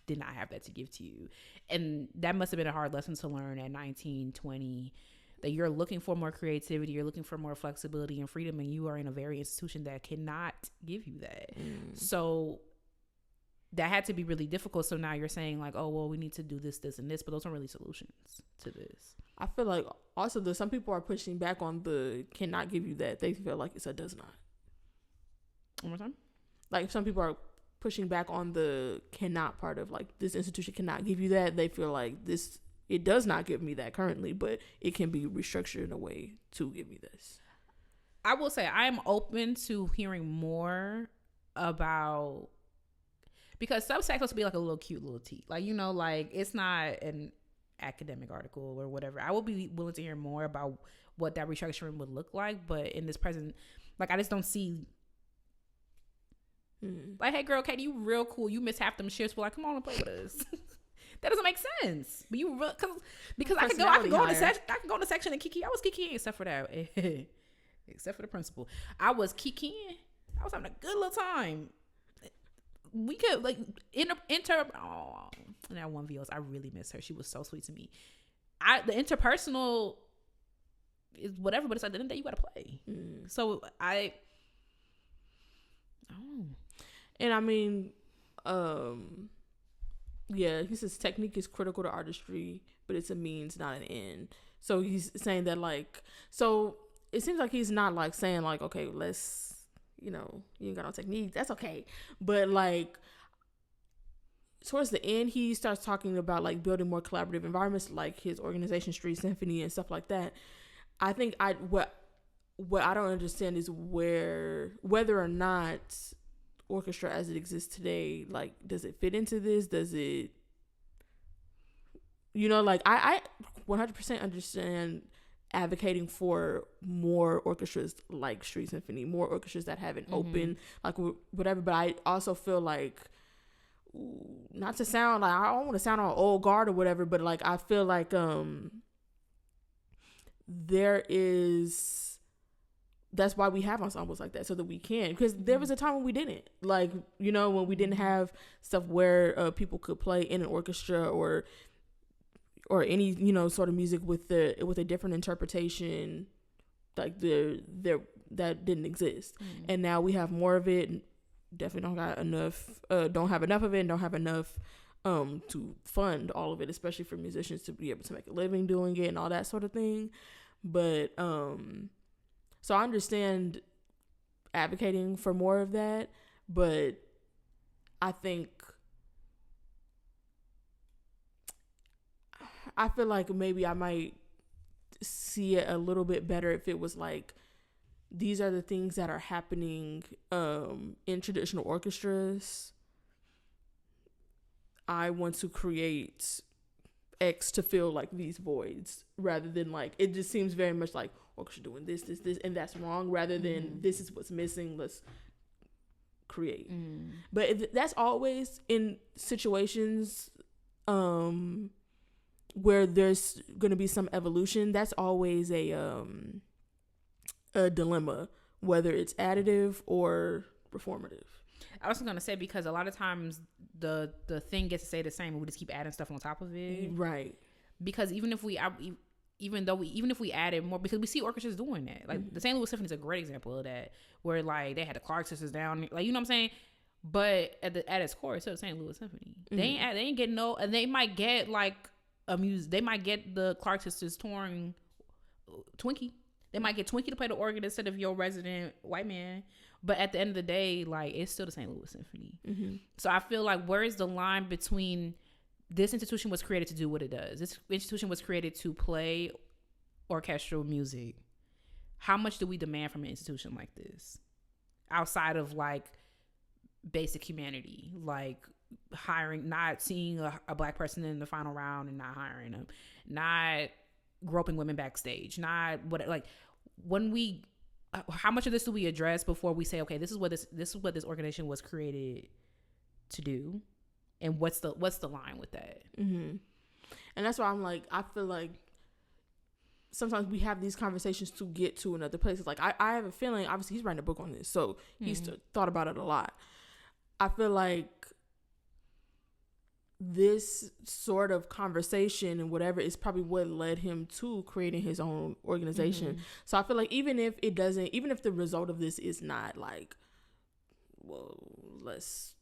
did not have that to give to you, and that must have been a hard lesson to learn at 19, 20, that you're looking for more creativity, you're looking for more flexibility and freedom, and you are in a very institution that cannot give you that. So that had to be really difficult. So now you're saying like, oh well, we need to do this and this, but those aren't really solutions to this. I feel like also some people are pushing back on the cannot give you that. They feel like it's a does not. One more time. Like, some people are pushing back on the cannot part of like, this institution cannot give you that. They feel like it does not give me that currently, but it can be restructured in a way to give me this. I will say I'm open to hearing more about, because subsax supposed to be like a little cute little tea, like, like it's not an academic article or whatever. I will be willing to hear more about what that restructuring would look like, but in this present, like, I just don't see. Like, hey girl, Katie, you real cool. You miss half them shifts. We're like, come on and play with us. That doesn't make sense. But you because I could go in the section and kiki. I was kikiing except for that, except for the principal. I was kikiing. I was having a good little time. We could like inter. Oh, and that one VOS, I really miss her. She was so sweet to me. The interpersonal is whatever, but it's like, at the end of the day, you gotta play. So and I mean, Yeah, he says technique is critical to artistry, but it's a means, not an end. So he's saying that, like, so it seems like he's not like saying like, okay, let's, you ain't got no technique, that's okay. But like towards the end, he starts talking about like building more collaborative environments, like his organization Street Symphony and stuff like that. I think what I don't understand is whether or not orchestra as it exists today, like, does it fit into this? Does it, like, I 100% understand advocating for more orchestras like Street Symphony, more orchestras that have an open, like, whatever. But I also feel like, not to sound like, I don't want to sound on old guard or whatever, but like, I feel like that's why we have ensembles like that, so that we can, because there was a time when we didn't, like, when we didn't have stuff where people could play in an orchestra or any sort of music with a different interpretation, like that didn't exist. And now we have more of it. Definitely don't have enough of it, and don't have enough to fund all of it, especially for musicians to be able to make a living doing it and all that sort of thing. But so I understand advocating for more of that, but I feel like maybe I might see it a little bit better if it was like, these are the things that are happening in traditional orchestras. I want to create X to fill like these voids, rather than like, it just seems very much like orchestra doing this, and that's wrong, rather than this is what's missing, let's create. But that's always in situations where there's going to be some evolution. That's always a dilemma, whether it's additive or performative. I was going to say, because a lot of times the thing gets to stay the same, and we just keep adding stuff on top of it. Right. Because even if we added more, because we see orchestras doing that, like the St. Louis Symphony is a great example of that, where like they had the Clark sisters down, like, what I'm saying. But at its core, it's still the St. Louis Symphony. They ain't getting no, and they might get like they might get the Clark sisters touring Twinkie. They might get Twinkie to play the organ instead of your resident white man. But at the end of the day, like, it's still the St. Louis Symphony. So I feel like, where is the line between, this institution was created to do what it does, this institution was created to play orchestral music, how much do we demand from an institution like this, outside of like basic humanity, like not seeing a black person in the final round and not hiring them, not groping women backstage, not what, like, when we, how much of this do we address before we say, okay, this is what this organization was created to do, and what's the line with that? And that's why I'm like, I feel like sometimes we have these conversations to get to another place. It's like, I have a feeling, obviously he's writing a book on this, so he's thought about it a lot. I feel like this sort of conversation and whatever is probably what led him to creating his own organization. So I feel like even if the result of this is not like, well, let's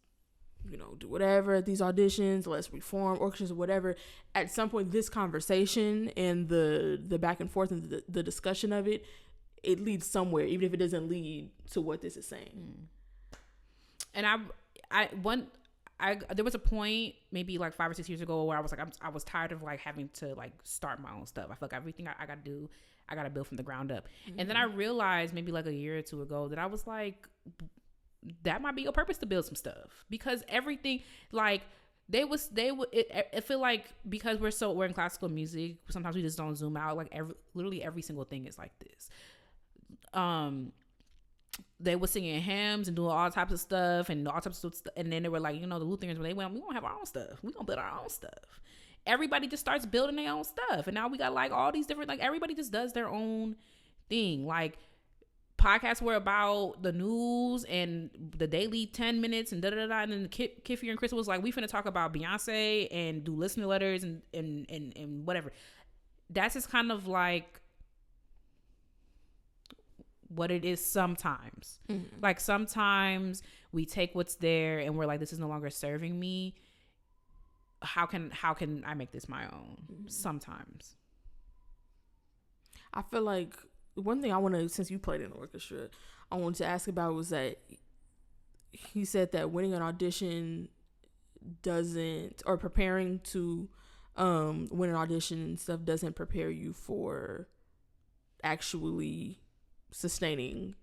do whatever at these auditions, let's reform orchestras or whatever, at some point this conversation and the back and forth and the discussion of it leads somewhere, even if it doesn't lead to what this is saying. And there was a point maybe like 5 or 6 years ago where I was like, I was tired of like having to like start my own stuff. I feel like everything I gotta do, I gotta build from the ground up. And then I realized maybe like a year or two ago that I was like, that might be your purpose, to build some stuff, because everything, like, I feel like, because we're in classical music, sometimes we just don't zoom out. Like, literally every single thing is like this. They were singing hymns and doing all types of stuff and all types of stuff. And then they were like, the Lutherans, when they went, we gonna have our own stuff. We gonna build our own stuff. Everybody just starts building their own stuff. And now we got like all these different, like, everybody just does their own thing. Like, podcasts were about the news and the daily 10 minutes and da-da-da-da. And then Kiffy and Crystal was like, we finna talk about Beyonce and do listener letters and whatever. That's just kind of like what it is sometimes. Like, sometimes we take what's there and we're like, this is no longer serving me. how can I make this my own? Sometimes. I feel like one thing I want to, since you played in the orchestra, I wanted to ask about was that he said that winning an audition doesn't, or preparing to win an audition and stuff doesn't prepare you for actually sustaining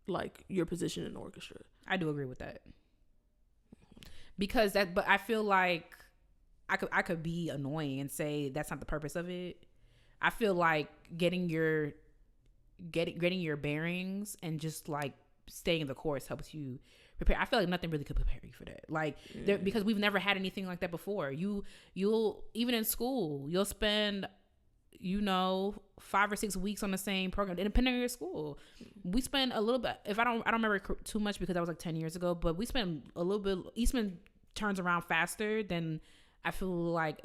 like your position in the orchestra. I do agree with that. Because but I feel like I could be annoying and say that's not the purpose of it. I feel like getting your bearings and just like staying the course helps you prepare. I feel like nothing really could prepare you for that. Like because we've never had anything like that before. You'll even in school, you'll spend 5 or 6 weeks on the same program, depending on your school. We spend a little bit. If I don't remember too much because that was like 10 years ago. But we spend a little bit. Eastman turns around faster than I feel like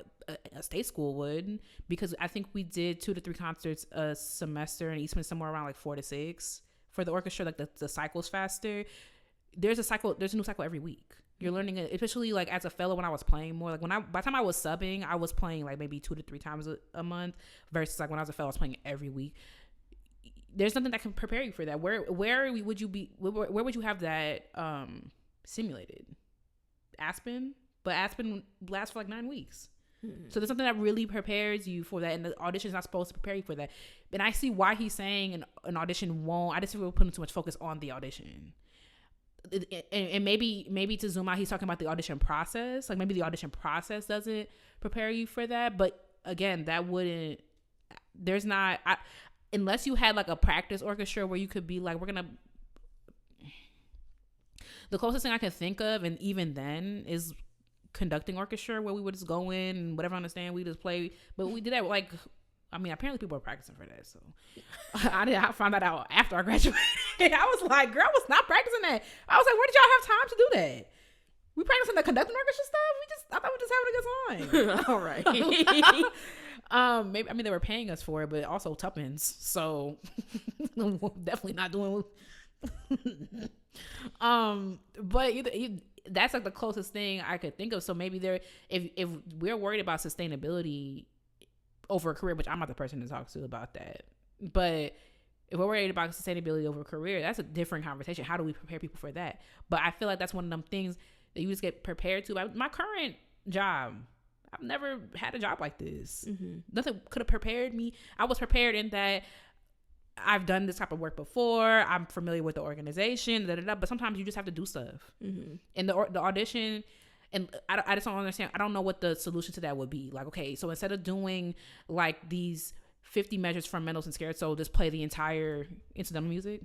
a state school would, because I think we did 2 to 3 concerts a semester, and Eastman somewhere around like 4 to 6 for the orchestra. Like the cycle's faster. There's a new cycle every week. You're learning it, especially like as a fellow. When I was playing more, like by the time I was subbing, I was playing like maybe 2 to 3 times a month, versus like when I was a fellow, I was playing every week. There's nothing that can prepare you for that. Where would you be? Where would you have that simulated? Aspen, but Aspen lasts for like 9 weeks. So there's something that really prepares you for that, and the audition is not supposed to prepare you for that. And I see why he's saying an audition won't. I just feel we're putting too much focus on the audition. And maybe to zoom out, he's talking about the audition process. Like maybe the audition process doesn't prepare you for that. But again, that wouldn't. There's not unless you had like a practice orchestra where you could be like, we're gonna. The closest thing I can think of, and even then, is conducting orchestra, where we would just go in and whatever, understand, we just play. But we did that like. I mean, apparently people are practicing for that. So I found that out after I graduated. I was like, girl, I was not practicing that. I was like, where did y'all have time to do that? We practicing the conducting orchestra stuff? I thought we just having a good time. All right. Maybe, I mean, they were paying us for it, but also tuppence. So definitely not doing. But that's like the closest thing I could think of. So maybe if we're worried about sustainability over a career, which I'm not the person to talk to about that, but if we're worried about sustainability over a career, that's a different conversation. How do we prepare people for that? But I feel like that's one of them things that you just get prepared to. My current job, I've never had a job like this. Nothing could have prepared me. I was prepared in that I've done this type of work before. I'm familiar with the organization, but sometimes you just have to do stuff. And the audition. And I just don't understand. I don't know what the solution to that would be. Like, okay, so instead of doing like these 50 measures from Mendelssohn Scherzo, just play the entire incidental music.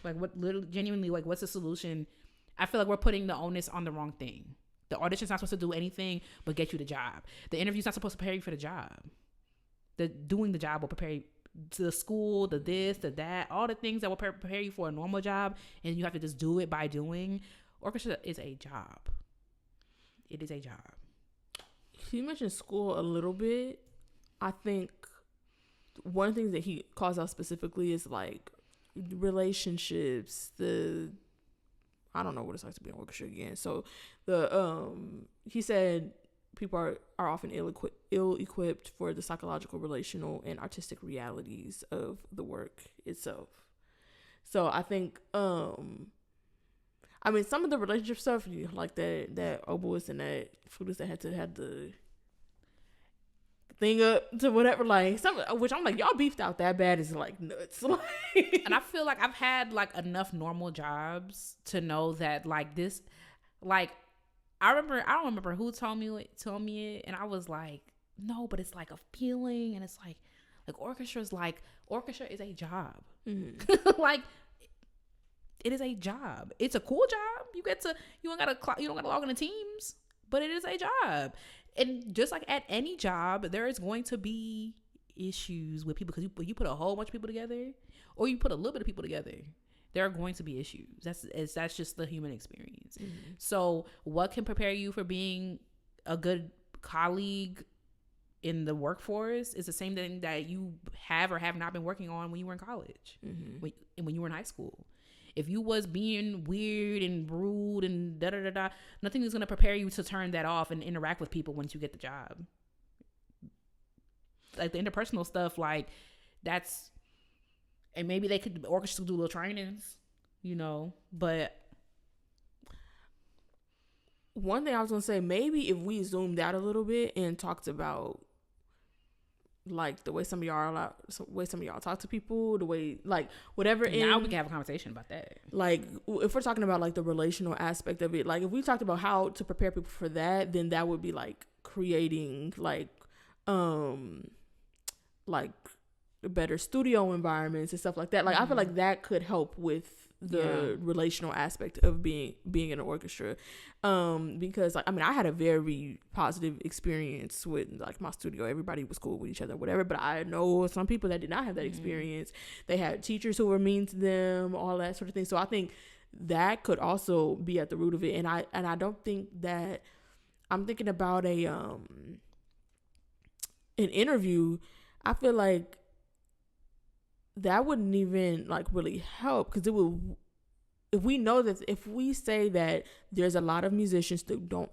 Like, what literally, genuinely, like, what's the solution? I feel like we're putting the onus on the wrong thing. The audition's not supposed to do anything but get you the job. The interview's not supposed to prepare you for the job. The doing the job will prepare you to the school, the this, the that, all the things that will prepare you for a normal job, and you have to just do it by doing. Orchestra is a job. It is a job. He mentioned school a little bit. I think one of the things that he calls out specifically is like relationships. I don't know what it's like to be an orchestra again. So he said people are often ill-equipped for the psychological, relational, and artistic realities of the work itself. So I think I mean, some of the relationship stuff, like that oboist and that flutist that had to have the thing up to whatever, like some, which I'm like, y'all beefed out that bad is like nuts. And I feel like I've had like enough normal jobs to know that like this, like I don't remember who told me it, and I was like, no, but it's like a feeling, and it's like orchestra is a job. Like. It is a job. It's a cool job. You don't gotta log into Teams, but it is a job. And just like at any job, there is going to be issues with people, because you put a whole bunch of people together, or you put a little bit of people together, there are going to be issues. That's just the human experience. So what can prepare you for being a good colleague in the workforce is the same thing that you have or have not been working on when you were in college, when you were in high school. If you was being weird and rude and da da da da, nothing is going to prepare you to turn that off and interact with people once you get the job. Like the interpersonal stuff, like that's, and maybe they could, orchestra do little trainings, you know, but. One thing I was going to say, maybe if we zoomed out a little bit and talked about like the way some of y'all talk to people, the way like whatever. Now we can have a conversation about that. Like if we're talking about like the relational aspect of it, like if we talked about how to prepare people for that, then that would be like creating like better studio environments and stuff like that. Like I feel like that could help with the relational aspect of being in an orchestra, because like I mean I had a very positive experience with like my studio. Everybody was cool with each other, whatever, but I know some people that did not have that experience. They had teachers who were mean to them, all that sort of thing. So I think that could also be at the root of it. And I don't think that, I'm thinking about an interview. I feel like that wouldn't even like really help, because it would, if we know that, if we say that there's a lot of musicians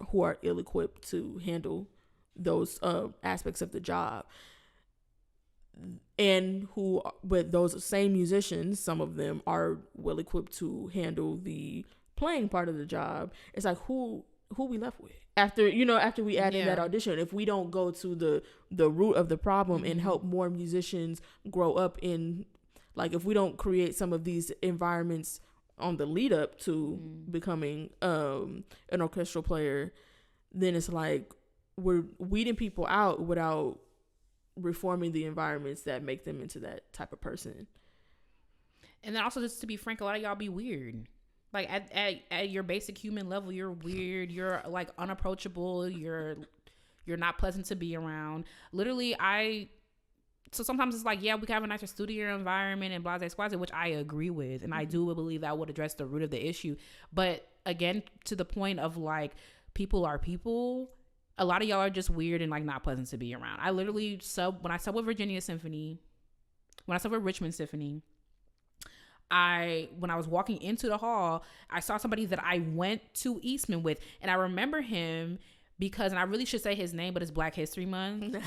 who are ill-equipped to handle those aspects of the job, and but those same musicians, some of them are well equipped to handle the playing part of the job, it's like who we left with after we add in that audition. If we don't go to the root of the problem and help more musicians grow up in, like if we don't create some of these environments on the lead up to becoming an orchestral player, then it's like we're weeding people out without reforming the environments that make them into that type of person. And then also, just to be frank, a lot of y'all be weird. Like at your basic human level, you're weird. You're like unapproachable. You're not pleasant to be around. Literally, so sometimes it's like, yeah, we can have a nicer studio environment and blase squaze, which I agree with. And I do believe that would address the root of the issue. But again, to the point of like, people are people, a lot of y'all are just weird and like not pleasant to be around. I literally when I sub with Virginia Symphony, when I sub with Richmond Symphony, when I was walking into the hall, I saw somebody that I went to Eastman with, and I remember him because, and I really should say his name, but it's Black History Month.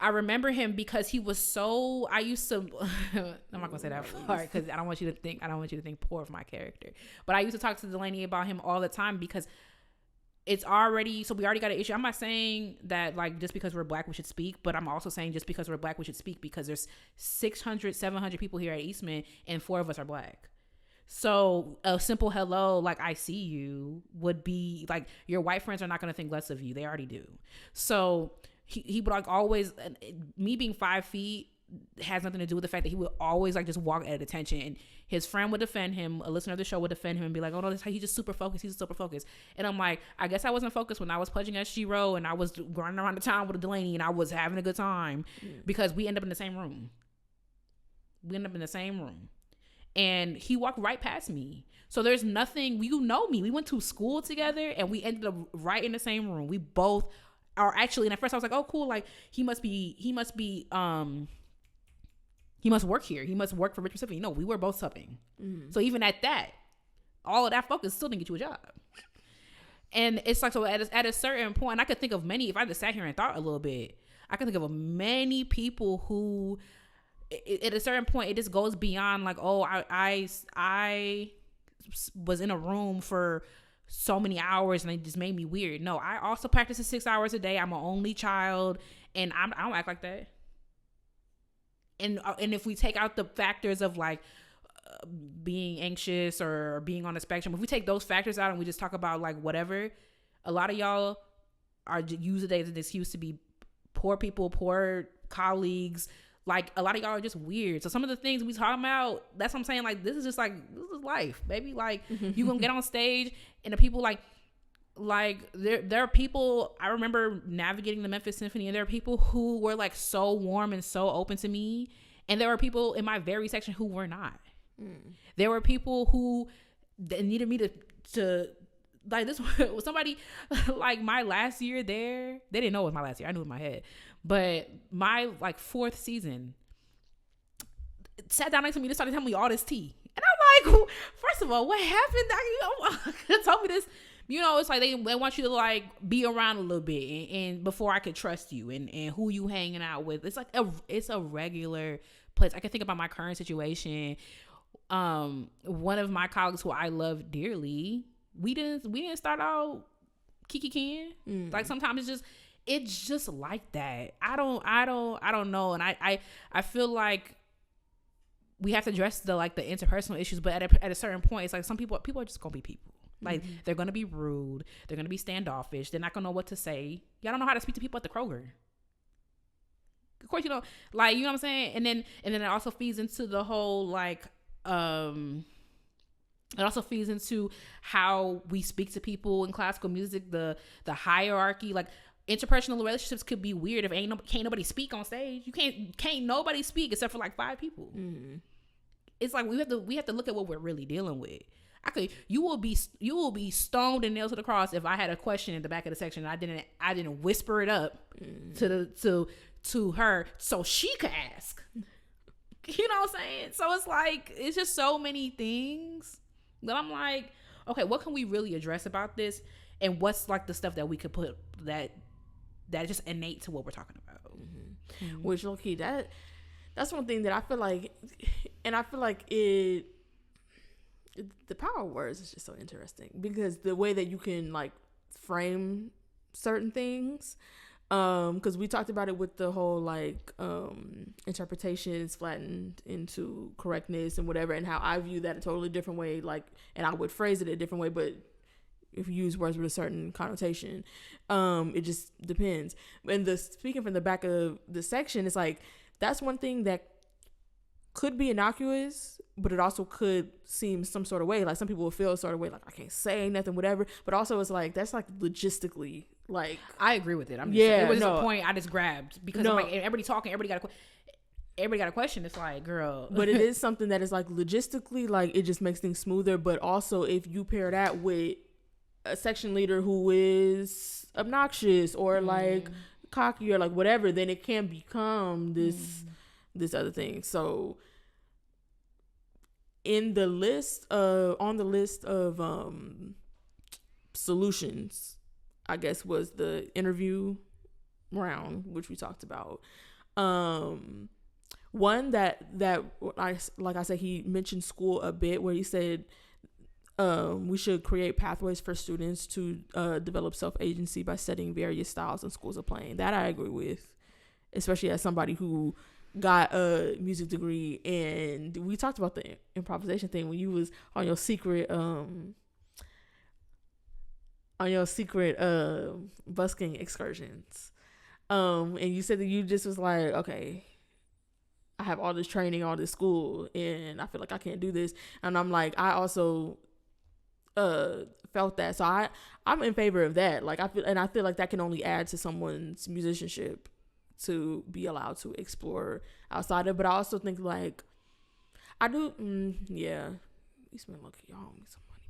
I remember him because he was so, I used to, I'm not going to say that part because I don't want you to think poor of my character. But I used to talk to Dalanie about him all the time because we already got an issue. I'm not saying that like just because we're Black we should speak, but I'm also saying just because we're Black we should speak, because there's 600, 700 people here at Eastman and 4 of us are Black. So a simple hello, like I see you, would be like, your white friends are not going to think less of you. They already do. So he would like always, me being 5 feet has nothing to do with the fact that he would always like just walk at attention, and his friend would defend him, a listener of the show would defend him and be like, oh no, he's just super focused. He's super focused. And I'm like, I guess I wasn't focused when I was pledging as She-Ro and I was running around the town with a Dalanie and I was having a good time because we end up in the same room. And he walked right past me. So there's nothing, you know me. We went to school together and we ended up right in the same room. We both are actually, and at first I was like, oh cool, like he must work here. He must work for Richmond Symphony. No, we were both subbing. So even at that, all of that focus still didn't get you a job. And it's like, so at a certain point, I could think of many, if I just sat here and thought a little bit, I could think of many people who, at a certain point, it just goes beyond like, oh, I was in a room for so many hours and it just made me weird. No, I also practice 6 hours a day. I'm an only child and I don't act like that. And if we take out the factors of like being anxious or being on the spectrum, if we take those factors out and we just talk about like whatever, a lot of y'all are use it as an excuse to be poor people, poor colleagues. Like a lot of y'all are just weird. So some of the things we talking about, that's what I'm saying. Like this is life, baby. Like you gonna get on stage and the people like there are people, I remember navigating the Memphis Symphony and there are people who were like so warm and so open to me. And there were people in my very section who were not. There were people who needed me to like this was somebody like my last year there. They didn't know it was my last year. I knew it in my head. But my like 4th season sat down next to me and started telling me all this tea. And I'm I'm like, first of all, what happened? You told me this. You know, it's like they want you to like be around a little bit and before I could trust you and who you hanging out with. It's like it's a regular place. I can think about my current situation. One of my colleagues who I love dearly, we didn't start out kiki kin. Like sometimes it's just like that. I don't know. And I feel like we have to address the interpersonal issues, but at a certain point, it's like some people are just gonna be people. Like they're gonna be rude, they're gonna be standoffish, they're not gonna know what to say. Y'all don't know how to speak to people at the Kroger. Of course, you know, like, you know what I'm saying. And then it also feeds into the whole like it also feeds into how we speak to people in classical music, the hierarchy. Like interpersonal relationships could be weird if can't nobody speak on stage. You can't nobody speak except for like 5 people. It's like we have to look at what we're really dealing with. You will be stoned and nailed to the cross if I had a question in the back of the section and I didn't whisper it up to her so she could ask. You know what I'm saying? So it's like, it's just so many things that I'm like, okay, what can we really address about this? And what's like the stuff that we could put that is just innate to what we're talking about? Which, low-key, that's one thing that I feel like, and I feel like the power of words is just so interesting because the way that you can like frame certain things, because we talked about it with the whole like interpretations flattened into correctness and whatever, and how I view that a totally different way, like, and I would phrase it a different way, but if you use words with a certain connotation, it just depends. And speaking from the back of the section, it's like that's one thing that could be innocuous, but it also could seem some sort of way. Like some people will feel a sort of way, like I can't say nothing, whatever. But also it's like that's like logistically, like I agree with it. It was a point I just grabbed because I'm like, everybody talking, everybody got a question. It's like, girl, but it is something that is like logistically, like it just makes things smoother. But also if you pair that with a section leader who is obnoxious or like cocky or like whatever, then it can become this other thing. So on the list of solutions, I guess, was the interview round, which we talked about. One that I said, he mentioned school a bit, where he said we should create pathways for students to develop self-agency by studying various styles and schools of playing. That I agree with, especially as somebody who got a music degree. And we talked about the improvisation thing when you was on your secret busking excursions, and you said that you just was like, okay, I have all this training, all this school, and I feel like I can't do this. And I'm like, I also felt that, so I'm in favor of that. Like I feel like that can only add to someone's musicianship to be allowed to explore outside of. But I also think like I do, yeah. You spend lucky, y'all owe me some money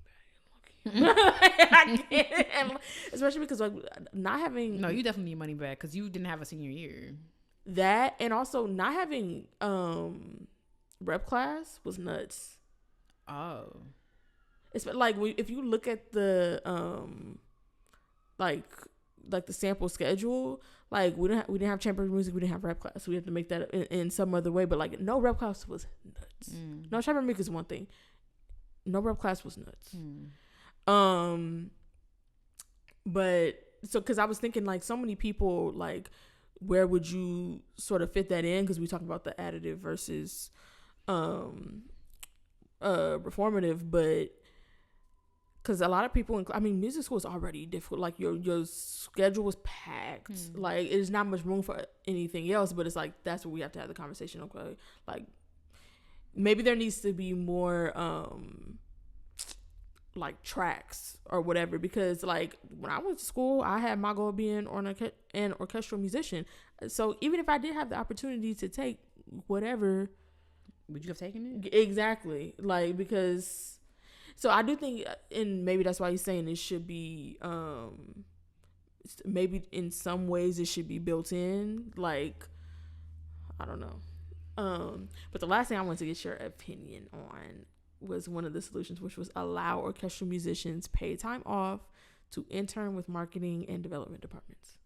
back. I can't, especially because like not having. No, you definitely need money back because you didn't have a senior year. That, and also not having rep class was nuts. Oh, it's like if you look at the like the sample schedule, like we didn't have chamber music, we didn't have rep class, so we have to make that in some other way. But like no rep class was nuts. No, chamber music is one thing. No rep class was nuts. But so because I was thinking like so many people, like where would you sort of fit that in? Because we talked about the additive versus reformative, but because a lot of people, music school is already difficult. Like your schedule was packed. Like there's not much room for anything else. But it's like that's where we have to have the conversation. Okay, like maybe there needs to be more like tracks or whatever, because like when I went to school, I had my goal being an orchestral musician. So even if I did have the opportunity to take whatever, would you have taken it? Exactly. Like because so I do think, and maybe that's why he's saying it should be maybe in some ways it should be built in, like I don't know. But the last thing I want to get your opinion on was one of the solutions, which was allow orchestral musicians paid time off to intern with marketing and development departments.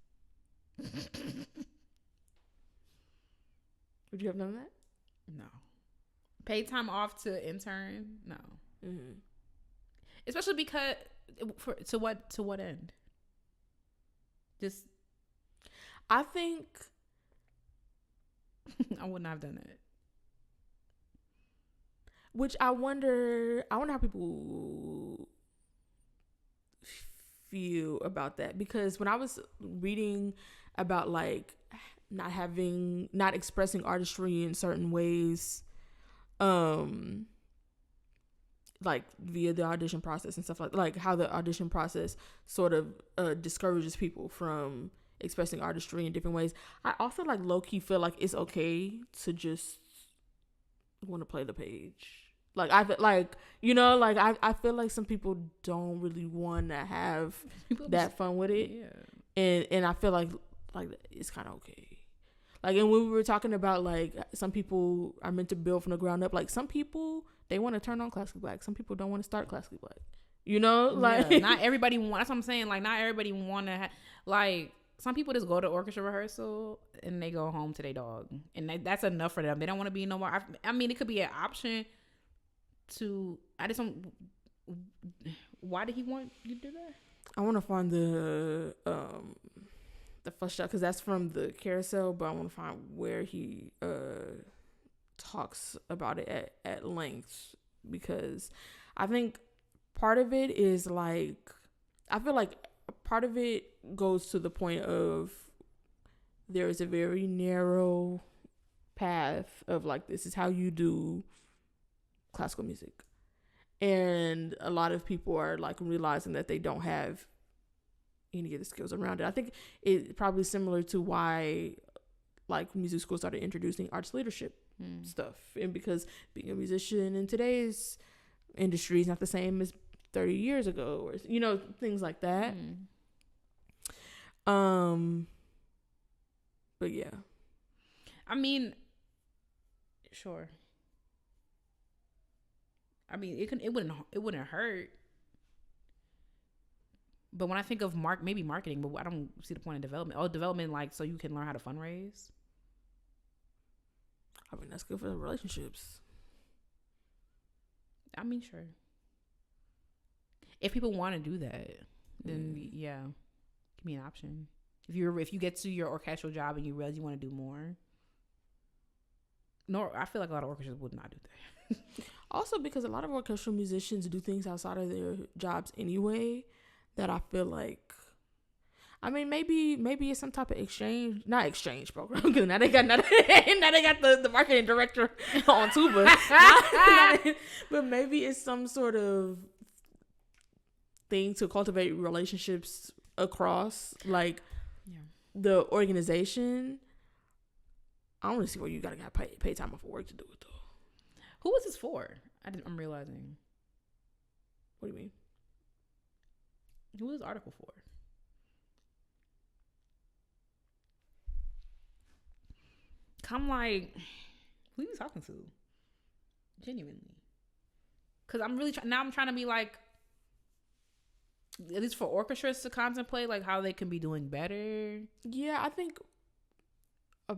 Would you have done that? No. Paid time off to intern? No. Mm-hmm. Especially because to what end? Just I think I wouldn't have done that. Which I wonder how people feel about that, because when I was reading about like not expressing artistry in certain ways, like via the audition process and stuff like how the audition process sort of discourages people from expressing artistry in different ways. I also like low-key feel like it's okay to just want to play the page. Like I feel like, you know, like I feel like some people don't really want to have that fun with it. Yeah. And I feel like it's kind of okay. Like, and when we were talking about like some people are meant to build from the ground up, like some people, they want to turn on classically black. Some people don't want to start classically black. You know, like not everybody want. That's what I'm saying. Like not everybody want to like. Some people just go to orchestra rehearsal and they go home to their dog, and that's enough for them. They don't want to be no more. I mean, it could be an option to. I just don't. Why did he want you to do that? I want to find the first shot because that's from the carousel, but I want to find where he talks about it at length, because I think part of it is like, I feel like part of it goes to the point of there is a very narrow path of like, this is how you do classical music, and a lot of people are like realizing that they don't have any of the skills around it. I think it's probably similar to why like music schools started introducing arts leadership stuff, and because being a musician in today's industry is not the same as 30 years ago, or you know, things like that. But yeah, I mean, sure. I mean, it wouldn't hurt. But when I think of maybe marketing, but I don't see the point of development. Oh, development, like, so you can learn how to fundraise? I mean, that's good for the relationships. I mean, sure. If people want to do that, then yeah, give me an option. If you get to your orchestral job and you realize you want to do more. No, I feel like a lot of orchestras would not do that. Also, because a lot of orchestral musicians do things outside of their jobs anyway, that I feel like, I mean, maybe it's some type of not exchange program, because now they got the marketing director on tuba. But maybe it's some sort of thing to cultivate relationships across like the organization. I want to see where you gotta pay time off of work to do it though. Who was this for? I'm realizing. What do you mean? Who was this article for? I'm like, who are you talking to? Genuinely. Because I'm really I'm trying to be like, at least for orchestras to contemplate like how they can be doing better. Yeah, I think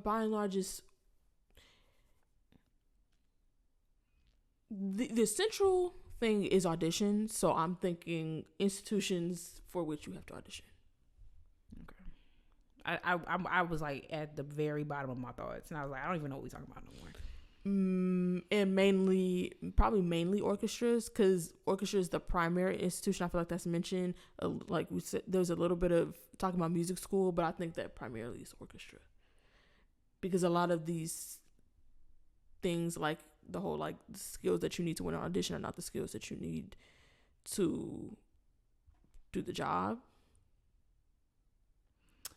by and large is the central thing is auditions. So I'm thinking institutions for which you have to audition. Okay. I was like at the very bottom of my thoughts, and I was like, I don't even know what we're talking about no more. And probably mainly orchestras, because orchestra is the primary institution. I feel like that's mentioned. Like we said, there's a little bit of talking about music school, but I think that primarily is orchestra, because a lot of these things, like the whole like the skills that you need to win an audition, are not the skills that you need to do the job.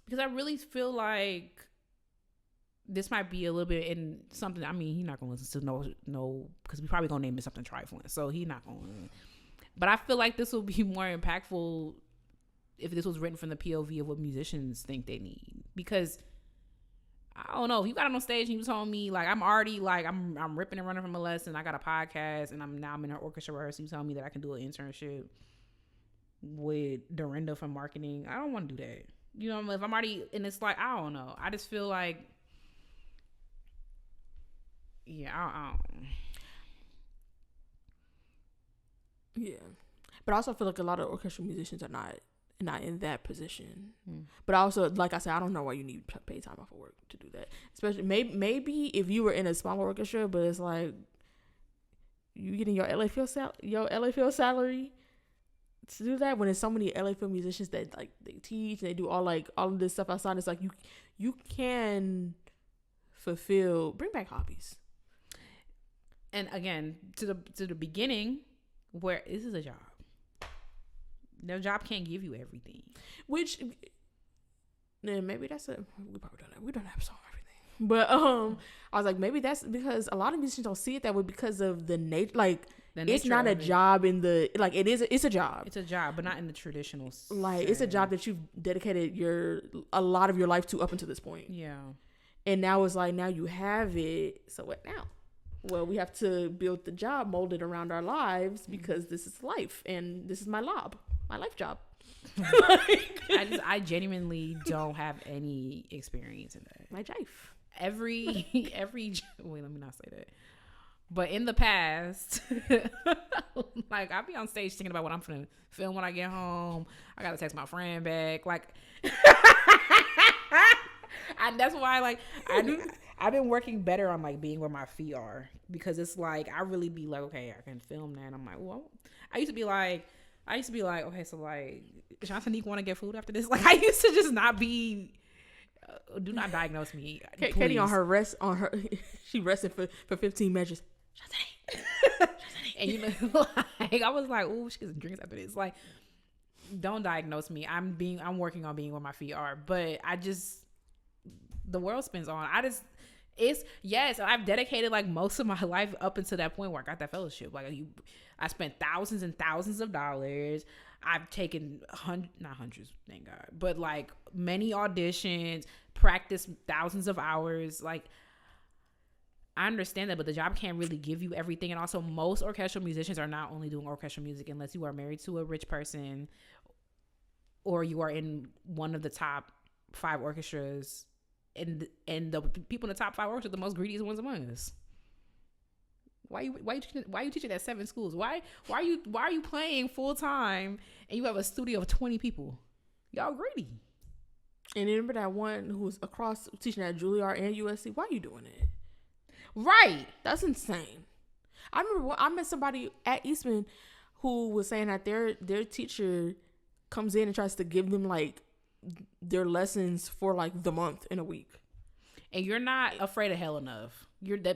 Because I really feel like this might be a little bit in something. I mean, he's not gonna listen to no, because we probably gonna name it something trifling, so he's not gonna. But I feel like this will be more impactful if this was written from the POV of what musicians think they need, because I don't know. If you got on stage and you told me like I'm already like I'm ripping and running from a lesson. I got a podcast and I'm in an orchestra rehearsal. You tell me that I can do an internship with Dorinda from marketing. I don't want to do that. You know, if I'm already, and it's like I don't know. I just feel like, yeah, I don't. Yeah, but I also feel like a lot of orchestral musicians are not in that position. But also, like I said, I don't know why you need to pay time off of work to do that. Especially maybe if you were in a smaller orchestra, but it's like you getting your LA Phil salary to do that when there's so many LA Phil musicians that like they teach and they do all of this stuff outside. It's like you can bring back hobbies. And again, to the beginning, where this is a job. Their job can't give you everything. Which, then maybe that's we probably don't know. We don't have so everything. But I was like, maybe that's because a lot of musicians don't see it that way because of the nature. Like, it's not a job in the like it is. It's a job. It's a job, but not in the traditional. Like it's a job that you've dedicated a lot of your life to up until this point. Yeah. And now it's like now you have it. So what now? Well, we have to build the job molded around our lives because this is life and this is my life job. I genuinely don't have any experience in that. My jive. Every wait, let me not say that. But in the past, like I'll be on stage thinking about what I'm gonna film when I get home. I gotta text my friend back. Like, that's why like I've been working better on like being where my feet are because it's like I really be like, okay, I can film that. And I'm like, well, I used to be like, okay, so like, Shantanique want to get food after this? Like, I used to just not be. Do not diagnose me. Katie she rested for 15 measures. Shantanique. And you know, like I was like, oh, she gets drinks after this. Like, don't diagnose me. I'm working on being where my feet are, but the world spins on. I've dedicated like most of my life up until that point where I got that fellowship. Like I spent thousands and thousands of dollars. I've taken not hundreds, thank God, but like many auditions, practiced thousands of hours. Like I understand that, but the job can't really give you everything. And also most orchestral musicians are not only doing orchestral music unless you are married to a rich person or you are in one of the top 5 orchestras. And the people in the top 5 orchestras are the most greediest ones among us. Why you teaching at 7 schools? Why are you playing full time and you have a studio of 20 people? Y'all greedy. And remember that one who was across teaching at Juilliard and USC? Why are you doing it? Right. That's insane. I remember I met somebody at Eastman who was saying that their teacher comes in and tries to give them like their lessons for like the month in a week. And you're not afraid of hell enough.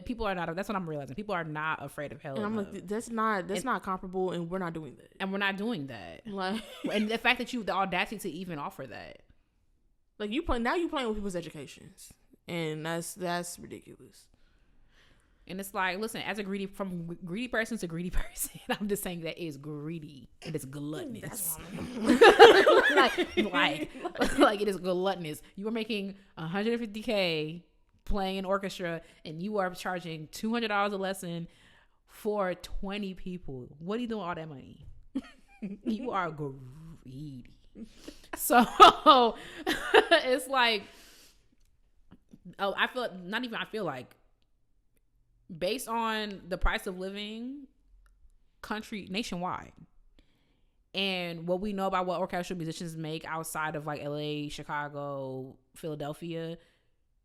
People are not. That's what I'm realizing. People are not afraid of hell. And I'm like, that's not comparable, and we're not doing that. And we're not doing that. Like, and the fact that you have the audacity to even offer that, like you playing with people's educations, and that's ridiculous. And it's like, listen, as a greedy person to greedy person, I'm just saying that is greedy and it's gluttonous. like it is gluttonous. You are making $150K playing an orchestra and you are charging $200 a lesson for 20 people. What are you doing with all that money? You are greedy. So it's like, I feel like based on the price of living nationwide and what we know about what orchestral musicians make outside of like LA, Chicago, Philadelphia,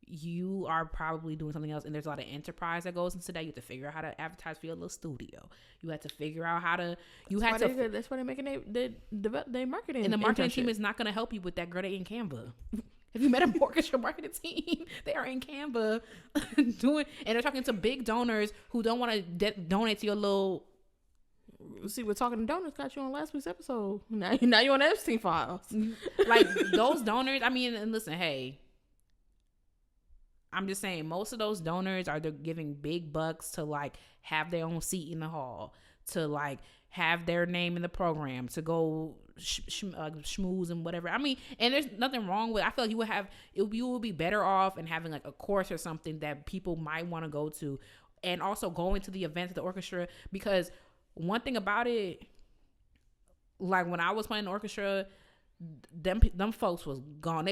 you are probably doing something else. And there's a lot of enterprise that goes into that. You have to figure out how to advertise for your little studio. You have to figure out how to, that's why they're making their marketing. And the marketing team is not going to help you with that. Girl, they in Canva. Have you met an orchestra marketing team? They are in Canva and they're talking to big donors who don't want to donate to your little. See, we're talking to donors. Got you on last week's episode. Now you're on Epstein files. Like those donors. I mean, and listen, hey, I'm just saying, most of those donors are giving big bucks to like have their own seat in the hall, to like have their name in the program, to go schmooze and whatever. I mean, and there's nothing wrong with, I feel like you will be better off in having like a course or something that people might want to go to, and also going to the events of the orchestra, because one thing about it, like when I was playing the orchestra, them folks was gone.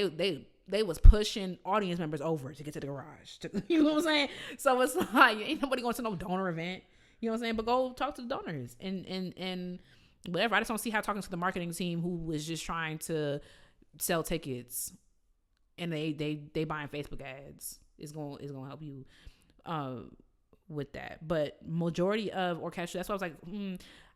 They was pushing audience members over to get to the garage. You know what I'm saying? So it's like, ain't nobody going to no donor event. You know what I'm saying? But go talk to the donors and whatever. I just don't see how talking to the marketing team who was just trying to sell tickets and they buying Facebook ads is going to help you with that. But majority of orchestra, that's why I was like,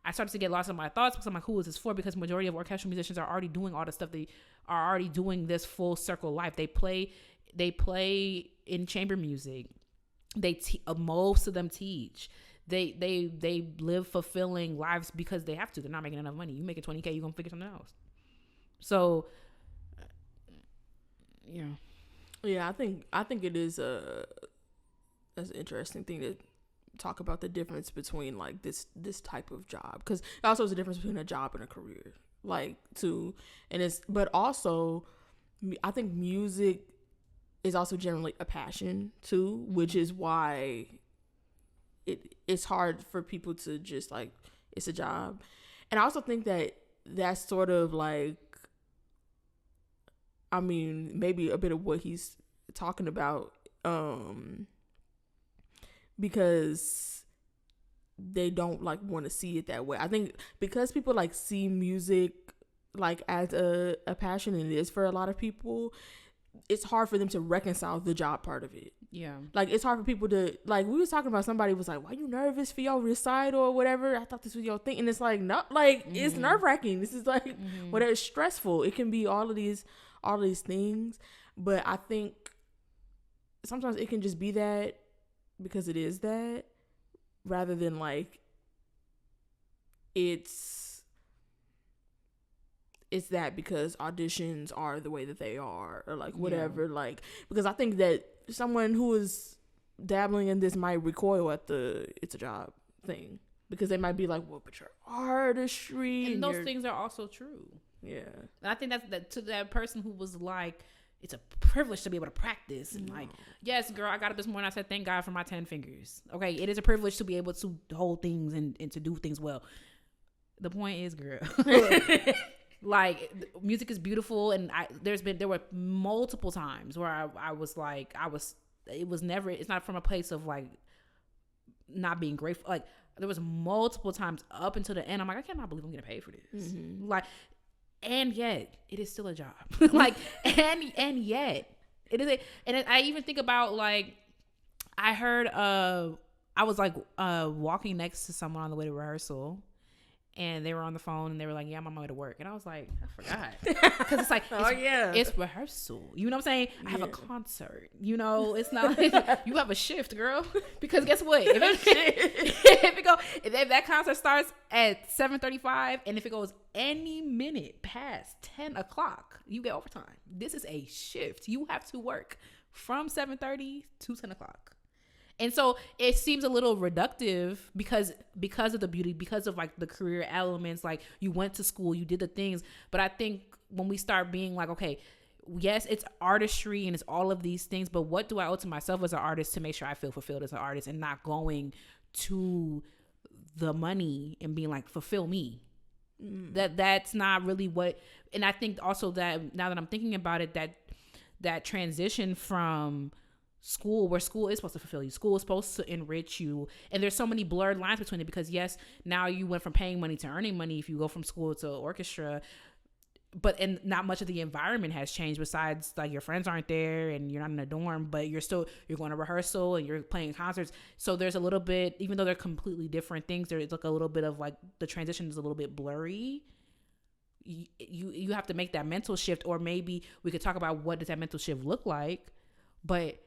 I started to get lost in my thoughts, because I'm like, who is this for? Because majority of orchestral musicians are already doing all the stuff. They are already doing this full circle life. They play in chamber music. Most of them teach. They live fulfilling lives because they have to. They're not making enough money. You making $20K, you're gonna figure something else. So, yeah, I think it is that's an interesting thing to talk about, the difference between like this type of job, because also there's a difference between a job and a career, like too, but also I think music is also generally a passion too, which is why it's hard for people to just like, it's a job. And I also think that that's sort of like, I mean, maybe a bit of what he's talking about, because they don't like want to see it that way. I think because people like see music like as a passion, and it is for a lot of people, it's hard for them to reconcile the job part of it. Yeah. Like, it's hard for people to, like, we was talking about, somebody was like, why you nervous for your recital or whatever? I thought this was your thing. And it's like, no, like, it's nerve-wracking. This is like, whatever, it's stressful. It can be all of these things. But I think sometimes it can just be that because it is that, rather than like, it's that because auditions are the way that they are, or like whatever. Yeah. Like, because I think that someone who is dabbling in this might recoil at it's a job thing, because they might be like, well, but your artistry and those things are also true. Yeah. And I think that to that person who was like, it's a privilege to be able to practice, and like, yes, girl, I got up this morning, I said thank God for my 10 fingers. Okay, it is a privilege to be able to hold things and to do things well. The point is, girl, like, music is beautiful, and there were multiple times where I was like, it's not from a place of like not being grateful. Like, there was multiple times up until the end, I'm like, I cannot believe I'm getting paid for this. Like, and yet it is still a job. Like, and yet it is and I even think about, like, I heard I was like walking next to someone on the way to rehearsal, and they were on the phone, and they were like, yeah, I'm on my way to work. And I was like, I forgot. Because it's like, it's rehearsal. You know what I'm saying? I have a concert. You know, it's not, you have a shift, girl. Because guess what? If that concert starts at 7:35, and if it goes any minute past 10 o'clock, you get overtime. This is a shift. You have to work from 7:30 to 10 o'clock. And so it seems a little reductive because of the beauty, because of like the career elements, like you went to school, you did the things. But I think when we start being like, okay, yes, it's artistry and it's all of these things, but what do I owe to myself as an artist to make sure I feel fulfilled as an artist, and not going to the money and being like, fulfill me. That's not really what. And I think also that now that I'm thinking about it, that transition from school, where school is supposed to fulfill you, school is supposed to enrich you, and there's so many blurred lines between it, because yes, now you went from paying money to earning money if you go from school to orchestra, and not much of the environment has changed, besides like your friends aren't there and you're not in a dorm, but you're going to rehearsal and you're playing concerts. So there's a little bit, even though they're completely different things, there's like a little bit of like the transition is a little bit blurry. You have to make that mental shift, or maybe we could talk about what does that mental shift look like. But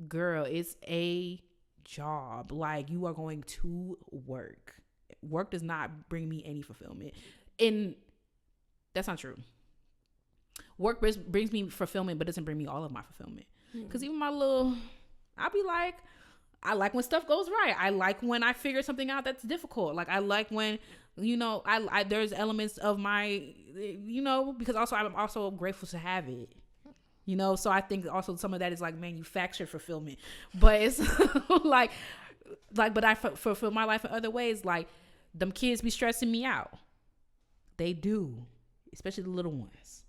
girl, it's a job. Like, you are going to work. Work does not bring me any fulfillment. And that's not true. Work brings me fulfillment, but doesn't bring me all of my fulfillment. Because even I'll be like, I like when stuff goes right. I like when I figure something out that's difficult. Like, I like when, you know, I there's elements of my, you know, because also I'm also grateful to have it. You know, so I think also some of that is like manufactured fulfillment, but it's like, but I fulfill my life in other ways. Like, them kids be stressing me out. They do, especially the little ones.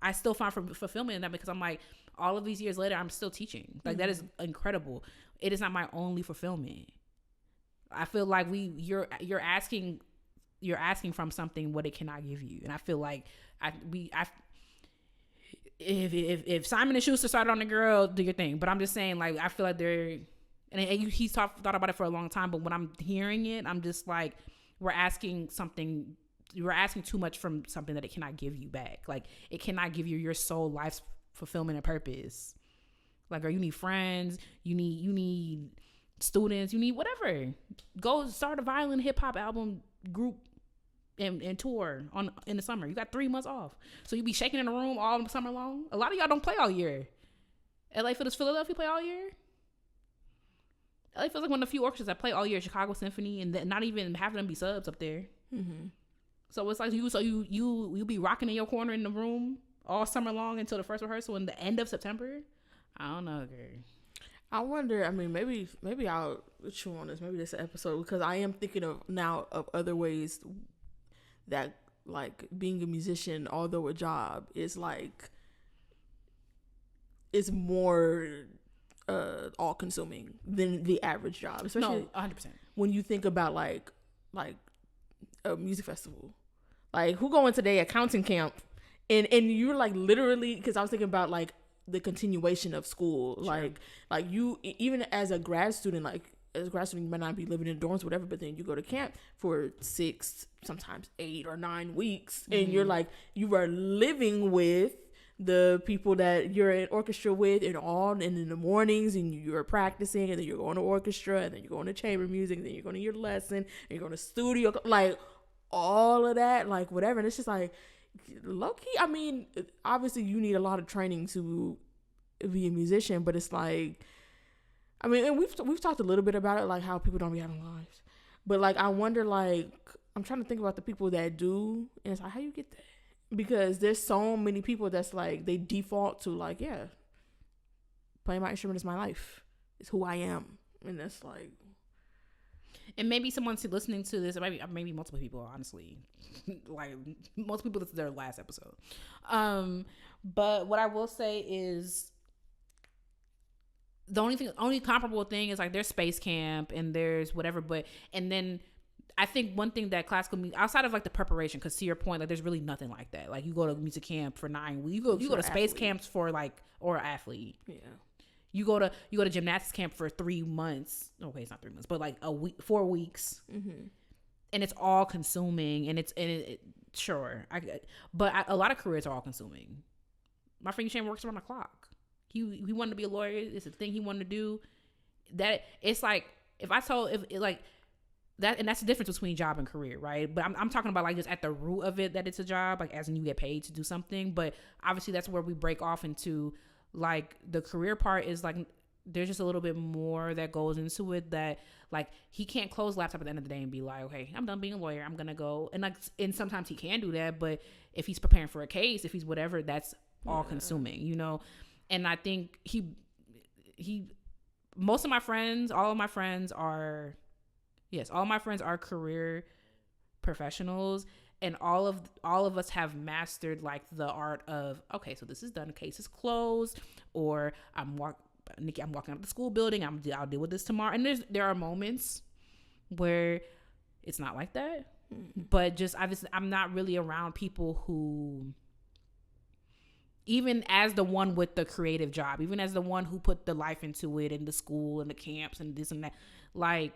I still find fulfillment in that because I'm like, all of these years later, I'm still teaching. Like, that is incredible. It is not my only fulfillment. I feel like you're asking from something what it cannot give you, and I feel like If Simon and Schuster started on the girl, do your thing. But I'm just saying, like, I feel like he's thought about it for a long time. But when I'm hearing it, I'm just like, we're asking too much from something that it cannot give you back. Like, it cannot give you your soul, life's fulfillment and purpose. Like, girl, you need friends, you need students, you need whatever. Go start a violin hip hop album group. And tour in the summer. You got 3 months off, so you be shaking in the room all summer long. A lot of y'all don't play all year. LA Phillies, Philadelphia play all year. LA feels like one of the few orchestras that play all year. Chicago Symphony, and not even having them be subs up there. Mm-hmm. So it's like you be rocking in your corner in the room all summer long until the first rehearsal in the end of September. I don't know, girl. I wonder. I mean, maybe I'll chew on this. Maybe this episode, because I am thinking of other ways that, like, being a musician, although a job, is like, is more all consuming than the average job, especially 100%. when you think about like a music festival. Like, who going to their accounting camp and you're like, literally, because I was thinking about like the continuation of school. Sure. like you, even as a grad student, you might not be living in dorms or whatever, but then you go to camp for 6, sometimes 8 or 9 weeks, and you're like, you are living with the people that you're in orchestra with, and in the mornings, and you're practicing, and then you're going to orchestra, and then you're going to chamber music, and then you're going to your lesson, and you're going to studio, like all of that, like whatever. And it's just like, low key, I mean, obviously you need a lot of training to be a musician, but it's like, I mean, and we've talked a little bit about it, like how people don't be having lives, but like, I wonder, like, I'm trying to think about the people that do, and it's like, how you get that? Because there's so many people that's like, they default to like, yeah, playing my instrument is my life, it's who I am, and that's like, and maybe someone's listening to this, maybe multiple people, honestly, like most people, this is their last episode. But what I will say is, the only comparable thing is like, there's Space Camp and there's whatever, and then I think one thing that classical music, outside of like the preparation, because to your point, like there's really nothing like that. Like, you go to music camp for 9 weeks, you go to space camps for like, or athlete. Yeah. You go to gymnastics camp for 3 months. Okay, it's not 3 months, but like 4 weeks. Mm-hmm. And it's all consuming, and sure. But a lot of careers are all consuming. My friend Shane works around the clock. He wanted to be a lawyer. It's a thing he wanted to do. That it's like, that, and that's the difference between job and career, right? But I'm talking about like just at the root of it, that it's a job, like as in you get paid to do something. But obviously that's where we break off into like the career part is like, there's just a little bit more that goes into it, that like he can't close laptop at the end of the day and be like, okay, I'm done being a lawyer, I'm gonna go. And sometimes he can do that, but if he's preparing for a case, if he's whatever, that's all consuming, you know? And I think most of my friends, all of my friends are career professionals, and all of us have mastered like the art of, okay, so this is done, case is closed, or I'm walking out of the school building, I'll deal with this tomorrow. And there are moments where it's not like that, but just obviously I'm not really around people who, even as the one with the creative job, even as the one who put the life into it, and the school and the camps and this and that, like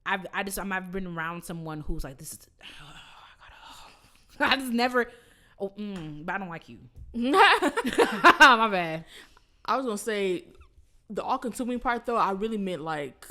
I've been around someone who's like, this is, I just never, but I don't like you. My bad. I was gonna say, the all-consuming part though, I really meant like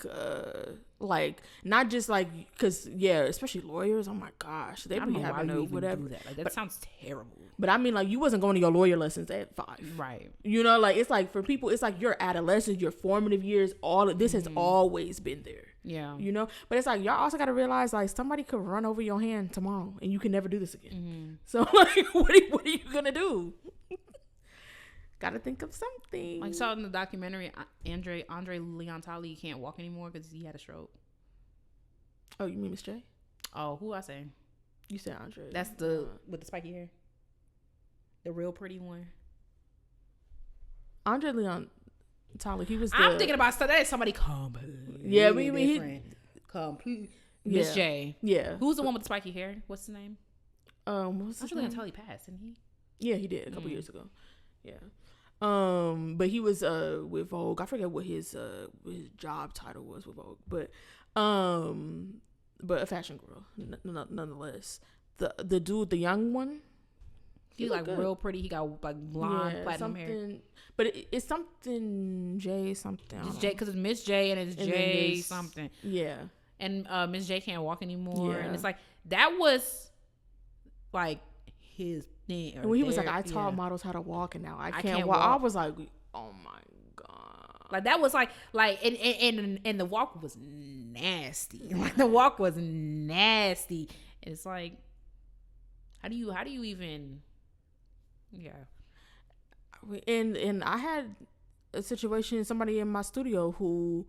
not just like, because yeah, especially lawyers, oh my gosh, they be having to whatever. Do that. Like, that sounds terrible. But I mean, like, you wasn't going to your lawyer lessons at 5, right? You know, like, it's like for people, it's like your adolescence, your formative years, all of this has always been there. Yeah. You know? But it's like, y'all also got to realize, like, somebody could run over your hand tomorrow and you can never do this again. Mm-hmm. So, like, what are you going to do? Got to think of something. Like, saw in the documentary, Andre Leontali can't walk anymore because he had a stroke. Oh, you mean Miss J? Oh, who I say? You said Andre. That's the with the spiky hair. The real pretty one. Andre Leon Tyler. He was. I'm thinking about stuff that is somebody completely different. Complete. Miss J. Yeah. Who's the one with the spiky hair? What's his name? What's his name? Andre Leontali passed, didn't he? Yeah, he did a couple years ago. Yeah. But he was with Vogue. I forget what his job title was with Vogue, but a fashion girl nonetheless. The dude, the young one, he like good. Real pretty. He got like blonde platinum hair. But it's something J something. It's J because it's Miss J and it's J something. Yeah. And Miss J can't walk anymore, yeah. and it's like that was like his thing. And when he was like, I taught models how to walk, and now I can't walk. I was like, oh my god. Like that was like and the walk was nasty. Like the walk was nasty. And it's like, how do you even? Yeah. And I had a situation, somebody in my studio who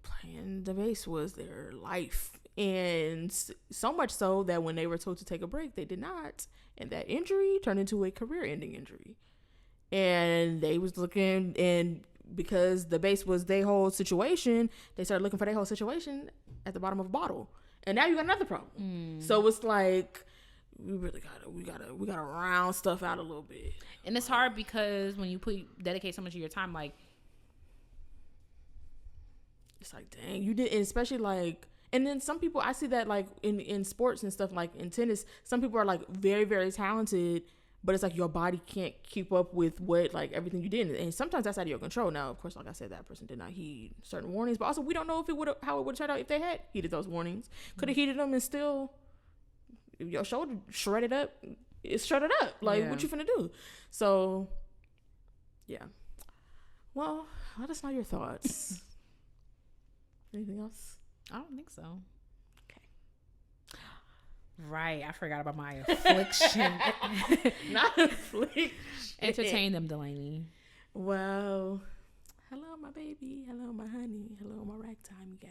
playing the bass was their life. And so much so that when they were told to take a break, they did not. And that injury turned into a career-ending injury. And they was looking, and because the bass was their whole situation, they started looking for their whole situation at the bottom of a bottle. And now you got another problem. So it's like, we really gotta round stuff out a little bit. And it's hard because when you dedicate so much of your time, like, it's like, dang, you did, and especially like, and then some people, I see that like in sports and stuff, like in tennis, some people are like very, very talented, but it's like your body can't keep up with what, like, everything you did, and sometimes that's out of your control. Now, of course, like I said, that person did not heed certain warnings, but also we don't know if how it would have turned out if they had heeded those warnings. Could have heeded them and still, if your shoulder shredded up, it's shredded up. Like, what you finna do? So, yeah. Well, let us know your thoughts. Anything else? I don't think so. Okay. Right. I forgot about my affliction. Not affliction. Entertain them, Dalanie. Well, hello, my baby. Hello, my honey. Hello, my ragtime gal.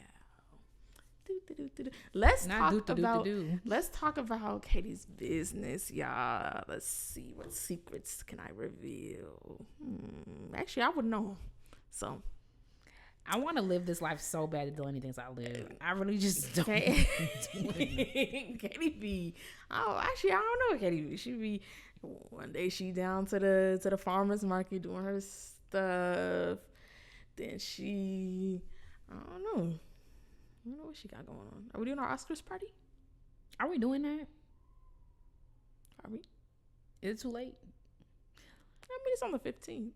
Let's talk about Katie's business, y'all. Let's see, what secrets can I reveal? Actually, I would know. So I want to live this life so bad to do anything I live. I really just don't. Katie be, actually, I don't know what Katie be. She be, one day she down to the farmer's market doing her stuff. Then she, I don't know what she got going on. Are we doing our Oscars party? Are we doing that? Are we? Is it too late? I mean, it's on the 15th.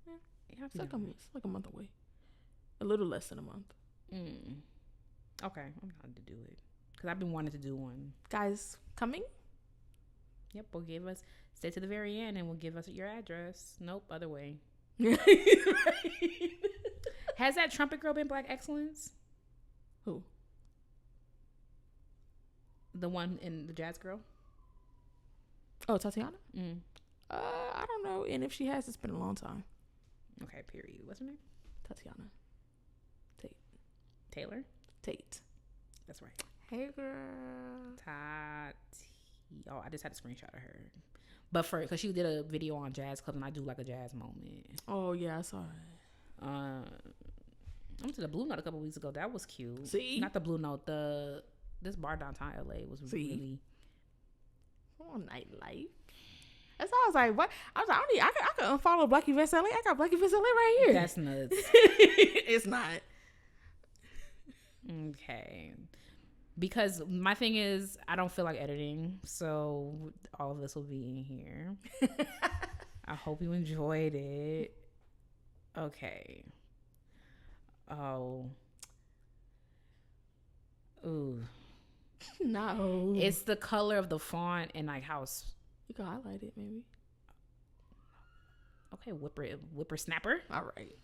Yeah, it's like a month away. A little less than a month. Okay, I'm down to do it because I've been wanting to do one. Guys, coming? Yep, we'll stay to the very end and we'll give us your address. Nope, other way. Right. Has that trumpet girl been Black Excellence? Who? The one in the jazz girl? Oh, Tatiana? I don't know. And if she has, it's been a long time. Okay, period. What's her name? Tatiana. Taylor? Tate. That's right. Hey, girl. Tati. Oh, I just had a screenshot of her. But because she did a video on Jazz Club and I do like a jazz moment. Oh, yeah, I saw it. I went to the Blue Note a couple weeks ago. That was cute. See? Not the Blue Note. This bar downtown LA was really. Come on, nightlife. That's all I was like, what? I was like, I could unfollow Black Events LA. I got Black Events LA right here. That's nuts. It's not. Okay. Because my thing is, I don't feel like editing, so all of this will be in here. I hope you enjoyed it. Okay. Oh. Ooh. No. It's the color of the font and like how. You can highlight it, maybe. Okay, whippersnapper. All right.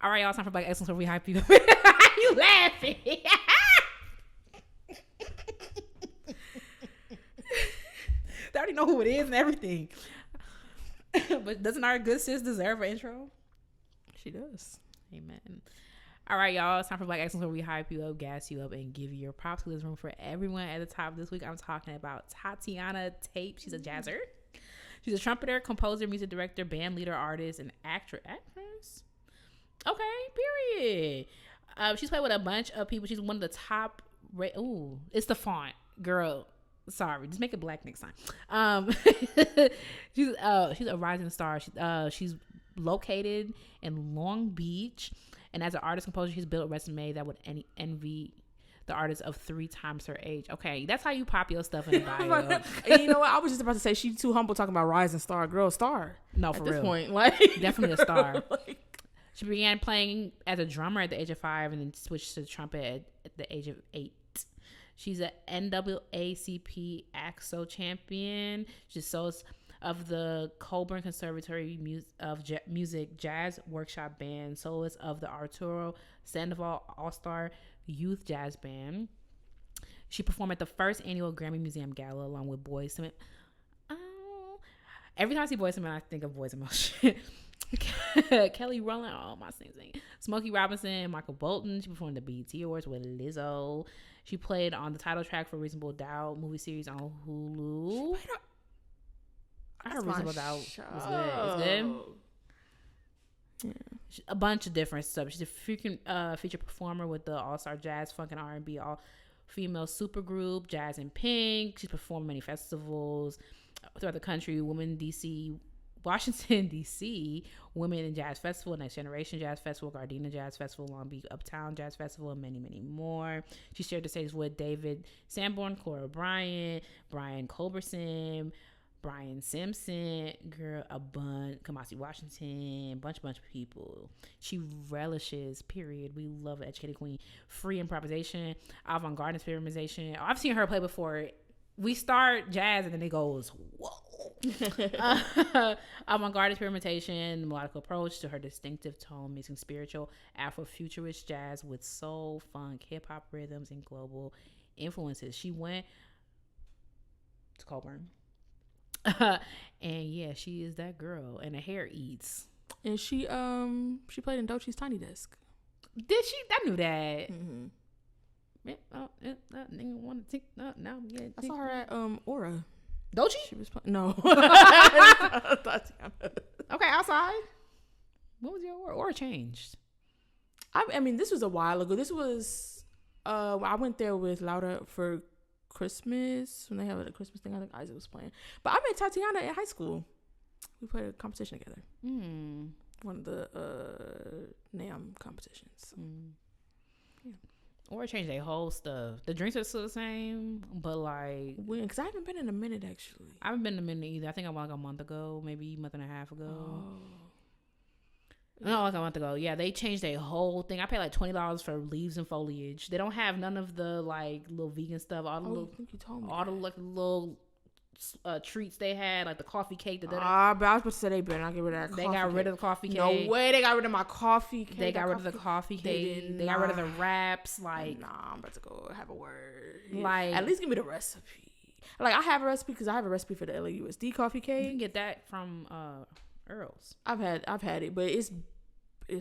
All right, y'all. Time for Black Excellence where we hype you. You laughing? They already know who it is and everything. But doesn't our good sis deserve an intro? She does. Amen. All right, y'all. It's time for Black Excellence where we hype you up, gas you up, and give you your props. There's room for everyone at the top this week. I'm talking about Tatiana Tate. She's a jazzer. She's a trumpeter, composer, music director, band leader, artist, and actress. Okay, period. She's played with a bunch of people. She's one of the top. It's the font, girl. Sorry, just make it black next time. She's a rising star. She's located in Long Beach, and as an artist composer, she's built a resume that would envy the artist of 3 times her age. Okay, that's how you pop your stuff in the bio. And you know what? I was just about to say she's too humble talking about rising star, girl, star. No, for at real. This point, like definitely a star. She began playing as a drummer at the age of 5, and then switched to trumpet at the age of 8. She's an NAACP AXO champion. She's source of the Colburn Conservatory Music Jazz Workshop Band, soloist of the Arturo Sandoval All-Star Youth Jazz Band. She performed at the first annual Grammy Museum Gala along with Boyz II Men. Every time I see Boyz II Men, I think of Boyz II Men. Kelly Rowland, my sing. Smokey Robinson, Michael Bolton. She performed the BET Awards with Lizzo. She played on the title track for Reasonable Doubt movie series on Hulu. I heard Reasonable Doubt was good. It's good. Yeah. A bunch of different stuff. She's a freaking feature performer with the All-Star Jazz, Funk, and R&B all-female supergroup, Jazz in Pink. She's performed many festivals throughout the country. Washington, D.C., Women in Jazz Festival, Next Generation Jazz Festival, Gardena Jazz Festival, Long Beach Uptown Jazz Festival, and many, many more. She shared the stage with David Sanborn, Cora Bryant, Brian Culberson, Brian Simpson, Kamasi Washington, bunch of people. She relishes, period. We love an educated queen. Free improvisation, avant-garde experimentation. I've seen her play before. We start jazz and then it goes, whoa. Avant-garde experimentation, melodic approach to her distinctive tone, mixing spiritual Afrofuturist jazz with soul, funk, hip-hop rhythms, and global influences. She went to Colburn. And yeah, she is that girl, and her hair eats. And she played in Doechie's Tiny Desk. Did she? I knew that. Mm-hmm. Nigga want to take now. Yeah, I saw her at Aura. Doechie? She was no. Okay, outside. What was your Aura? Aura changed. I mean, this was a while ago. This was I went there with Laura for Christmas when they had a Christmas thing. I think Isaac was playing, but I met Tatiana in high school. We played a competition together. One of the NAMM competitions. Yeah. Or change their whole stuff. The drinks are still the same, but like when? Because I haven't been in a minute actually. I haven't been in a minute either. I think I went like a month ago, maybe a month and a half ago. Oh. No, like a month ago. Yeah, they changed their whole thing. I paid like $20 for leaves and foliage. They don't have none of the like little vegan stuff. All the little, I think you told me. All the like little treats they had, like the coffee cake. But I was about to say they better not get rid of that. They got rid of the coffee cake. No way, they got rid of my coffee cake. They got rid of the coffee cake. They got rid of the wraps. Like, nah, I'm about to go have a word. Like, at least give me the recipe. Like, I have a recipe because I have a recipe for the LAUSD coffee cake. You can get that from Earl's. I've had it, but it's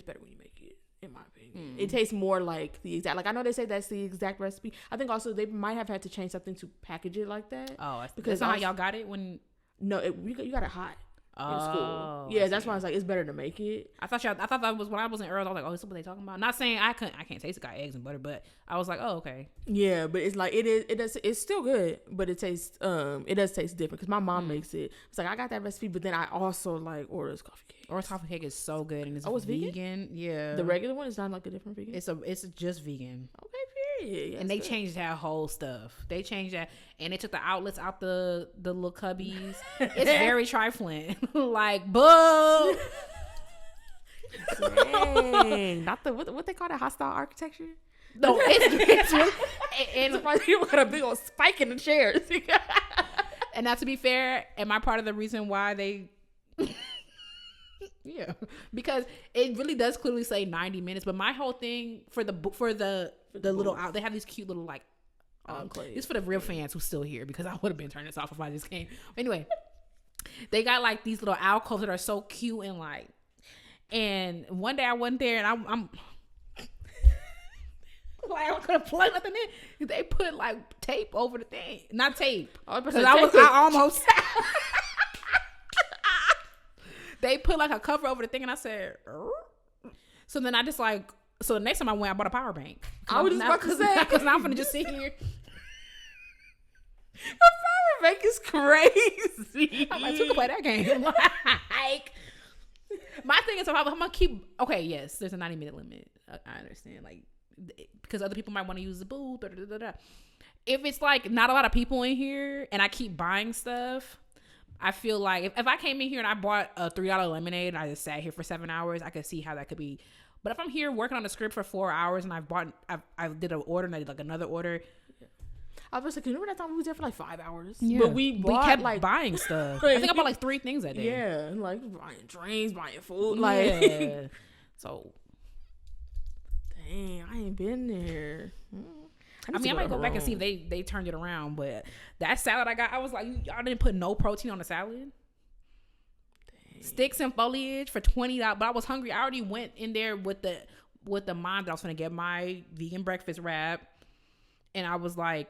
better when you make it, in my opinion. It tastes more like the exact, like I know they say that's the exact recipe. I think also they might have had to change something to package it like that. Oh, because that's not how y'all got it when. No, you got it hot in school. Yeah, that's why I was like, it's better to make it. I thought that was when I was in Earl's. I was like, oh, this is what they talking about. Not saying I can't taste it. Got eggs and butter, but I was like, oh, okay. Yeah, but it's like it's still good, but it does taste different because my mom makes it. It's like I got that recipe, but then I also like Orla's coffee cake. Orla's coffee cake is so good, and it's vegan. Yeah, the regular one is not like a different vegan. It's just vegan. Okay, period. Yeah, and they changed that whole stuff. They changed that, and they took the outlets out the little cubbies. It's very trifling. Like, boo. Dang, not the what they call that, hostile architecture. No, it's really, and surprised you got a big old spike in the chairs. And now, to be fair, am I part of the reason why they Yeah, because it really does clearly say 90 minutes. But my whole thing for the little out, they have these cute little like it's for the real fans who's still here, because I would have been turning this off if I just came. Anyway, they got like these little alcoves that are so cute and like. And one day I went there and I'm like, I'm gonna plug nothing in. They put like tape over the thing, not tape. I almost. They put like a cover over the thing, and I said. So then I just like. So the next time I went, I bought a power bank. I was just about to say, because now I'm gonna just sit here. A power bank is crazy. I'm like, who can play that game? Like, my thing is, I'm gonna keep. Okay, yes, there's a 90-minute limit. I understand, like, because other people might want to use the booth. If it's like not a lot of people in here, and I keep buying stuff, I feel like if I came in here and I bought a $3 lemonade and I just sat here for 7 hours, I could see how that could be. But if I'm here working on a script for 4 hours and I did an order and I did like another order. I was like, remember that time we was there for like 5 hours? Yeah. But we kept like buying stuff. I think I bought like 3 things that day. Yeah, like buying drinks, buying food. Yeah. Like, so, dang, I ain't been there. I mean, I might go back and see if they turned it around. But that salad I got, I was like, y'all didn't put no protein on the salad. Dang. Sticks and foliage for $20. But I was hungry. I already went in there with the mind that I was gonna get my vegan breakfast wrap, and I was like,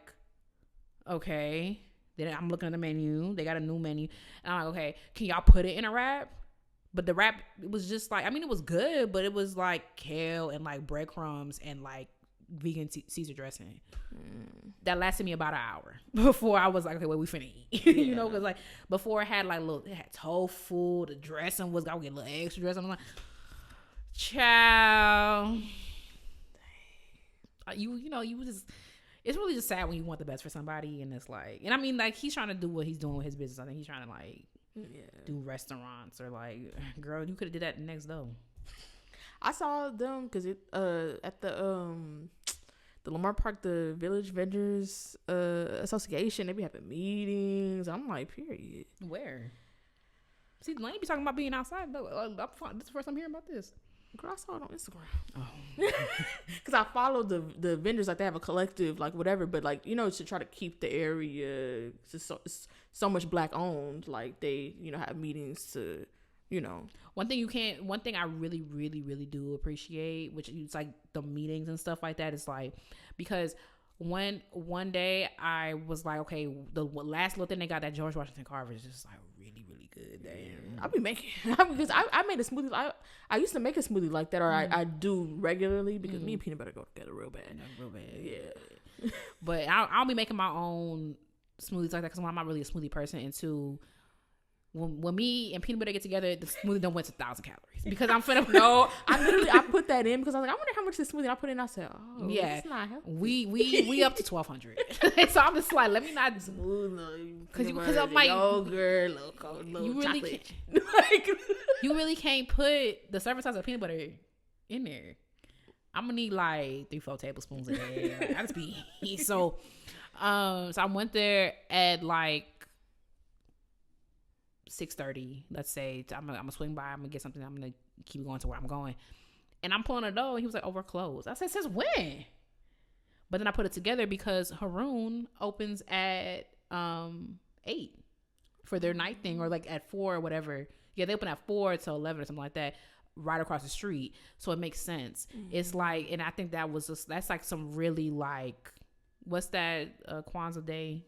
okay. Then I'm looking at the menu. They got a new menu, and I'm like, okay, can y'all put it in a wrap? But the wrap, it was just like, I mean, it was good, but it was like kale and like breadcrumbs and like vegan Caesar dressing. That lasted me about an hour before I was like, okay, we finna eat. Yeah. You know, because like before it had tofu, the dressing was, I would get a little extra dressing. I'm like, child, you just, it's really just sad when you want the best for somebody, and it's like, and I mean, like, he's trying to do what he's doing with his business. I think he's trying to like do restaurants, or like, girl, you could have did that next though. I saw them because it at the Lamar Park, the Village Vendors Association, they be having meetings. I'm like, period. Where? See, Lane be talking about being outside though. This is the first time hearing about this. Girl, I saw it on Instagram. Oh, because I follow the vendors, like they have a collective, like whatever, but like, you know, to try to keep the area just so much Black owned, like they, you know, have meetings to, you know. One thing I really, really, really do appreciate, which is like the meetings and stuff like that, is like, because one day I was like, okay, the last little thing they got, that George Washington Carver, is just like really, really good. I'll be making, because I made a smoothie. I used to make a smoothie like that, or I do regularly, because me and peanut butter go together real bad. Yeah. But I'll be making my own smoothies like that, because I'm not really a smoothie person, and two, when me and peanut butter get together, the smoothie don't went to 1,000 calories, because I'm finna I put that in because I was like, I wonder how much this smoothie I put in. I said, oh yeah, it's not healthy. We up to 1,200. So I'm just like, let me not smooth, because I'm like, yogurt, little you really chocolate. You really can't put the serving size of peanut butter in there. I'm gonna need like 3-4 tablespoons of that. I just be so I went there at like 6:30, let's say. I'm gonna swing by, I'm gonna get something, I'm gonna keep going to where I'm going, and I'm pulling a door, and he was like, over closed. I said, since when? But then I put it together because Haroon opens at 8 for their night thing, or like at 4 or whatever. Yeah, they open at 4 to 11 or something like that, right across the street. So it makes sense. It's like, and I think that's like some really like, what's that Kwanzaa Day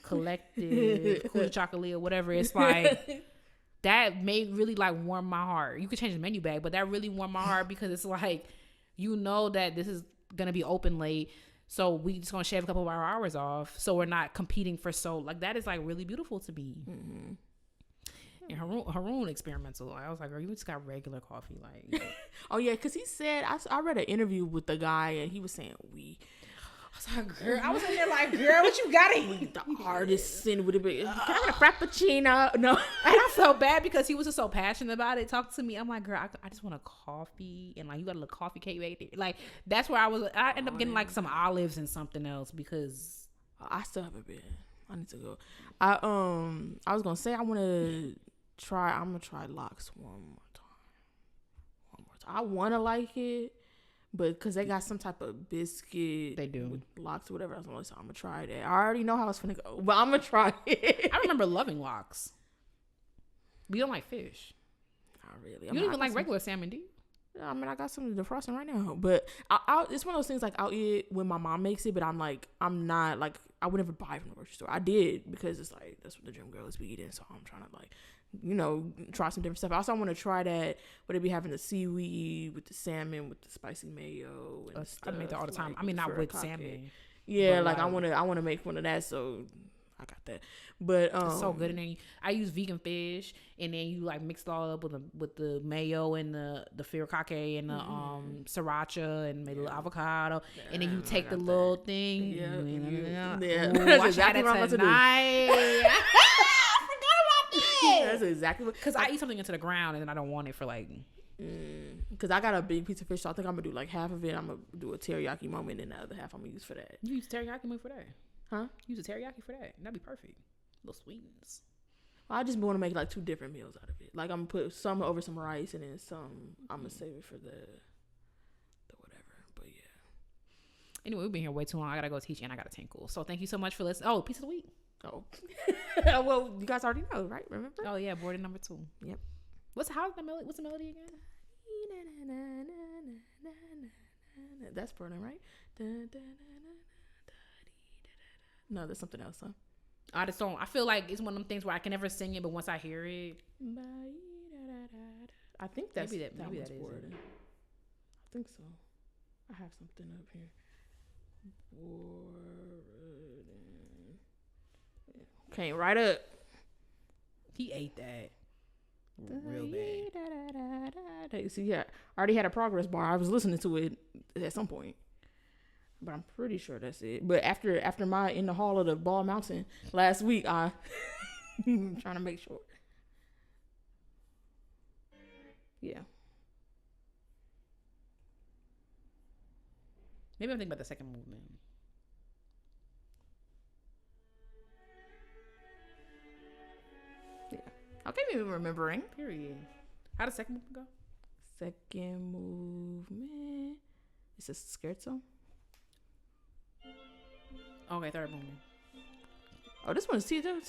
collective, cool chocolate or whatever. It's like, that made really like warm my heart. You could change the menu back, but that really warmed my heart, because it's like, you know that this is gonna be open late, so we just gonna shave a couple of our hours off, so we're not competing for, so like, that is like really beautiful to me. And Haroon experimental. I was like, girl, you just got regular coffee, like. Oh yeah, because he said, I read an interview with the guy, and he was saying I was like, girl, I was in there like, girl, what you got in? The artist sin would have been, can I get a frappuccino? No. And I felt bad because he was just so passionate about it. Talk to me. I'm like, girl, I just want a coffee, and like, you got a little coffee cake right there. Like, that's where I ended up getting like some olives and something else, because I still haven't been. I need to go. I was gonna say I'm gonna try locks one more time. I want to like it, but because they got some type of biscuit. They do. With lox or whatever. I was like, so I'm going to try that. I already know how it's going to go, but I'm going to try it. I remember loving lox. We don't like fish. Not really. You don't even like regular salmon, do you? I mean, I got some defrosting right now, but it's one of those things like I'll eat it when my mom makes it, but I'm not like I would never buy it from the grocery store. I did because it's like that's what the gym girls be eating, so I'm trying to like, try some different stuff. I also want to try that. Would it be having the seaweed with the salmon with the spicy mayo? And I make that all the time. like, I mean, not with furikake. salmon. Yeah, but like I want to make one of that, so I got that. But it's so good. And then I use vegan fish, and then you like mix it all up with the mayo and the furikake and the sriracha and maybe a little avocado, and then you take the little thing. Yeah. Ooh, exactly what I'm about to do. I forgot about that. That's exactly what. Because I eat something into the ground and then I don't want it for like. Because I got a big piece of fish, so I think I'm gonna do like half of it. I'm gonna do a teriyaki moment, and the other half I'm gonna use for that. You use teriyaki for that? Huh? Use a teriyaki for that. That'd be perfect. Little sweetness. I just want to make like 2 different meals out of it. Like I'm gonna put some over some rice, and then some I'm gonna save it for the whatever. But yeah. Anyway, we've been here way too long. I gotta go teach and I gotta tinkle. So thank you so much for listening. Oh, piece of the week. Oh, well, you guys already know, right? Remember? Oh yeah, boarding number 2. Yep. What's the melody again? That's Burning, right? No, there's something else, huh? I just don't. I feel like it's one of them things where I can never sing it, but once I hear it, I think that's maybe that is Borden. it. I think so. I have something up here. Borden. Came right up. He ate that real bad. See, yeah, I already had a progress bar. I was listening to it at some point, but I'm pretty sure that's it. But after my in the hall of the Ball Mountain last week, I trying to make sure. Yeah. Maybe I'm thinking about the second movement. Yeah. Okay, maybe remembering. Period. How does second movement go? Second movement. It's a scherzo. Okay, third movement. Oh, this one's T too.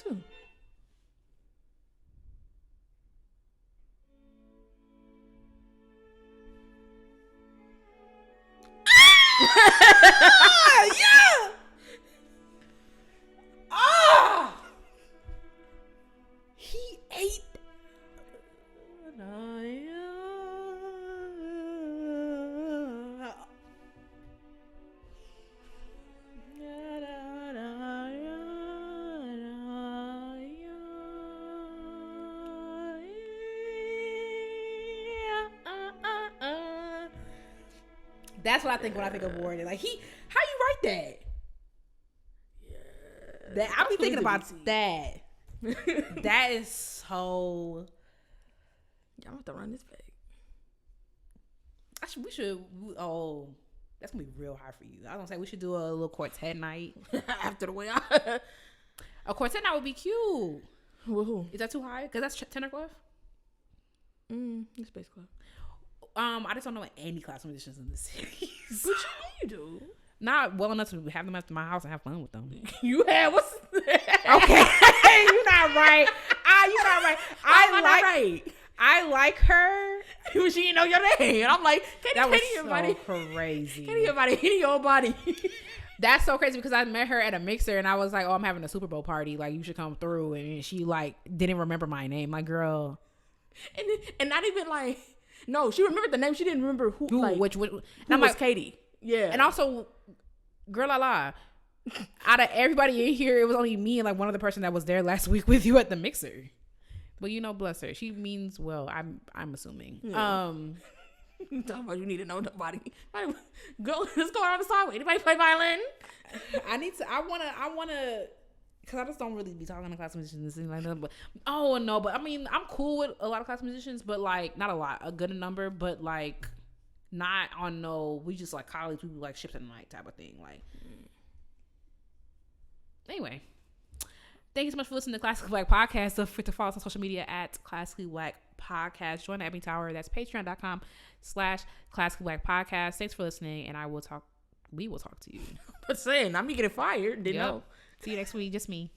Yeah. Ah. He ate. That's what I think when I think of Warden. Like how you write that? Yeah. That I be thinking about that. That is so. Yeah, I'm about to run this back. We should. Oh, that's gonna be real high for you. I was gonna say we should do a little quartet night After the way a quartet night would be cute. Woohoo. Is that too high? Because that's tenor clef. It's bass clef. I just don't know any classical musicians in this series. But you do. Not well enough to have them at my house and have fun with them. You had what's that? Okay, you're not right. You're not right. I like her. She didn't know your name. And I'm like, That was your so body. crazy. Can your body hit your body? That's so crazy because I met her at a mixer and I was like, oh, I'm having a Super Bowl party. Like, you should come through. And she like didn't remember my name. Like, girl. And not even like, no, she remembered the name. She didn't remember who like, which who I'm was like, Katie. Yeah. And also, girl, I lie. Out of everybody in here, it was only me and like one other person that was there last week with you at the mixer. But bless her. She means well. I'm assuming. Yeah. Talking about you need to know nobody. Go. Let's go around the sideway. Anybody play violin? I wanna. Because I just don't really be talking to classical musicians and like that. But but I mean, I'm cool with a lot of classical musicians, but like not a lot, a good number, but like not on we just like college people like ships at night type of thing. Like anyway, thank you so much for listening to Classically Whack Podcast. Don't forget to follow us on social media at Classically Whack podcast. Join the Epping Tower. That's patreon.com/Classically Black Podcast. Thanks for listening, and we will talk to you. But saying, I'm gonna get fired. Didn't know. See you next week. Just me.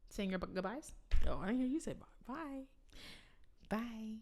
Saying your goodbyes. Oh, I didn't hear you say bye. Bye.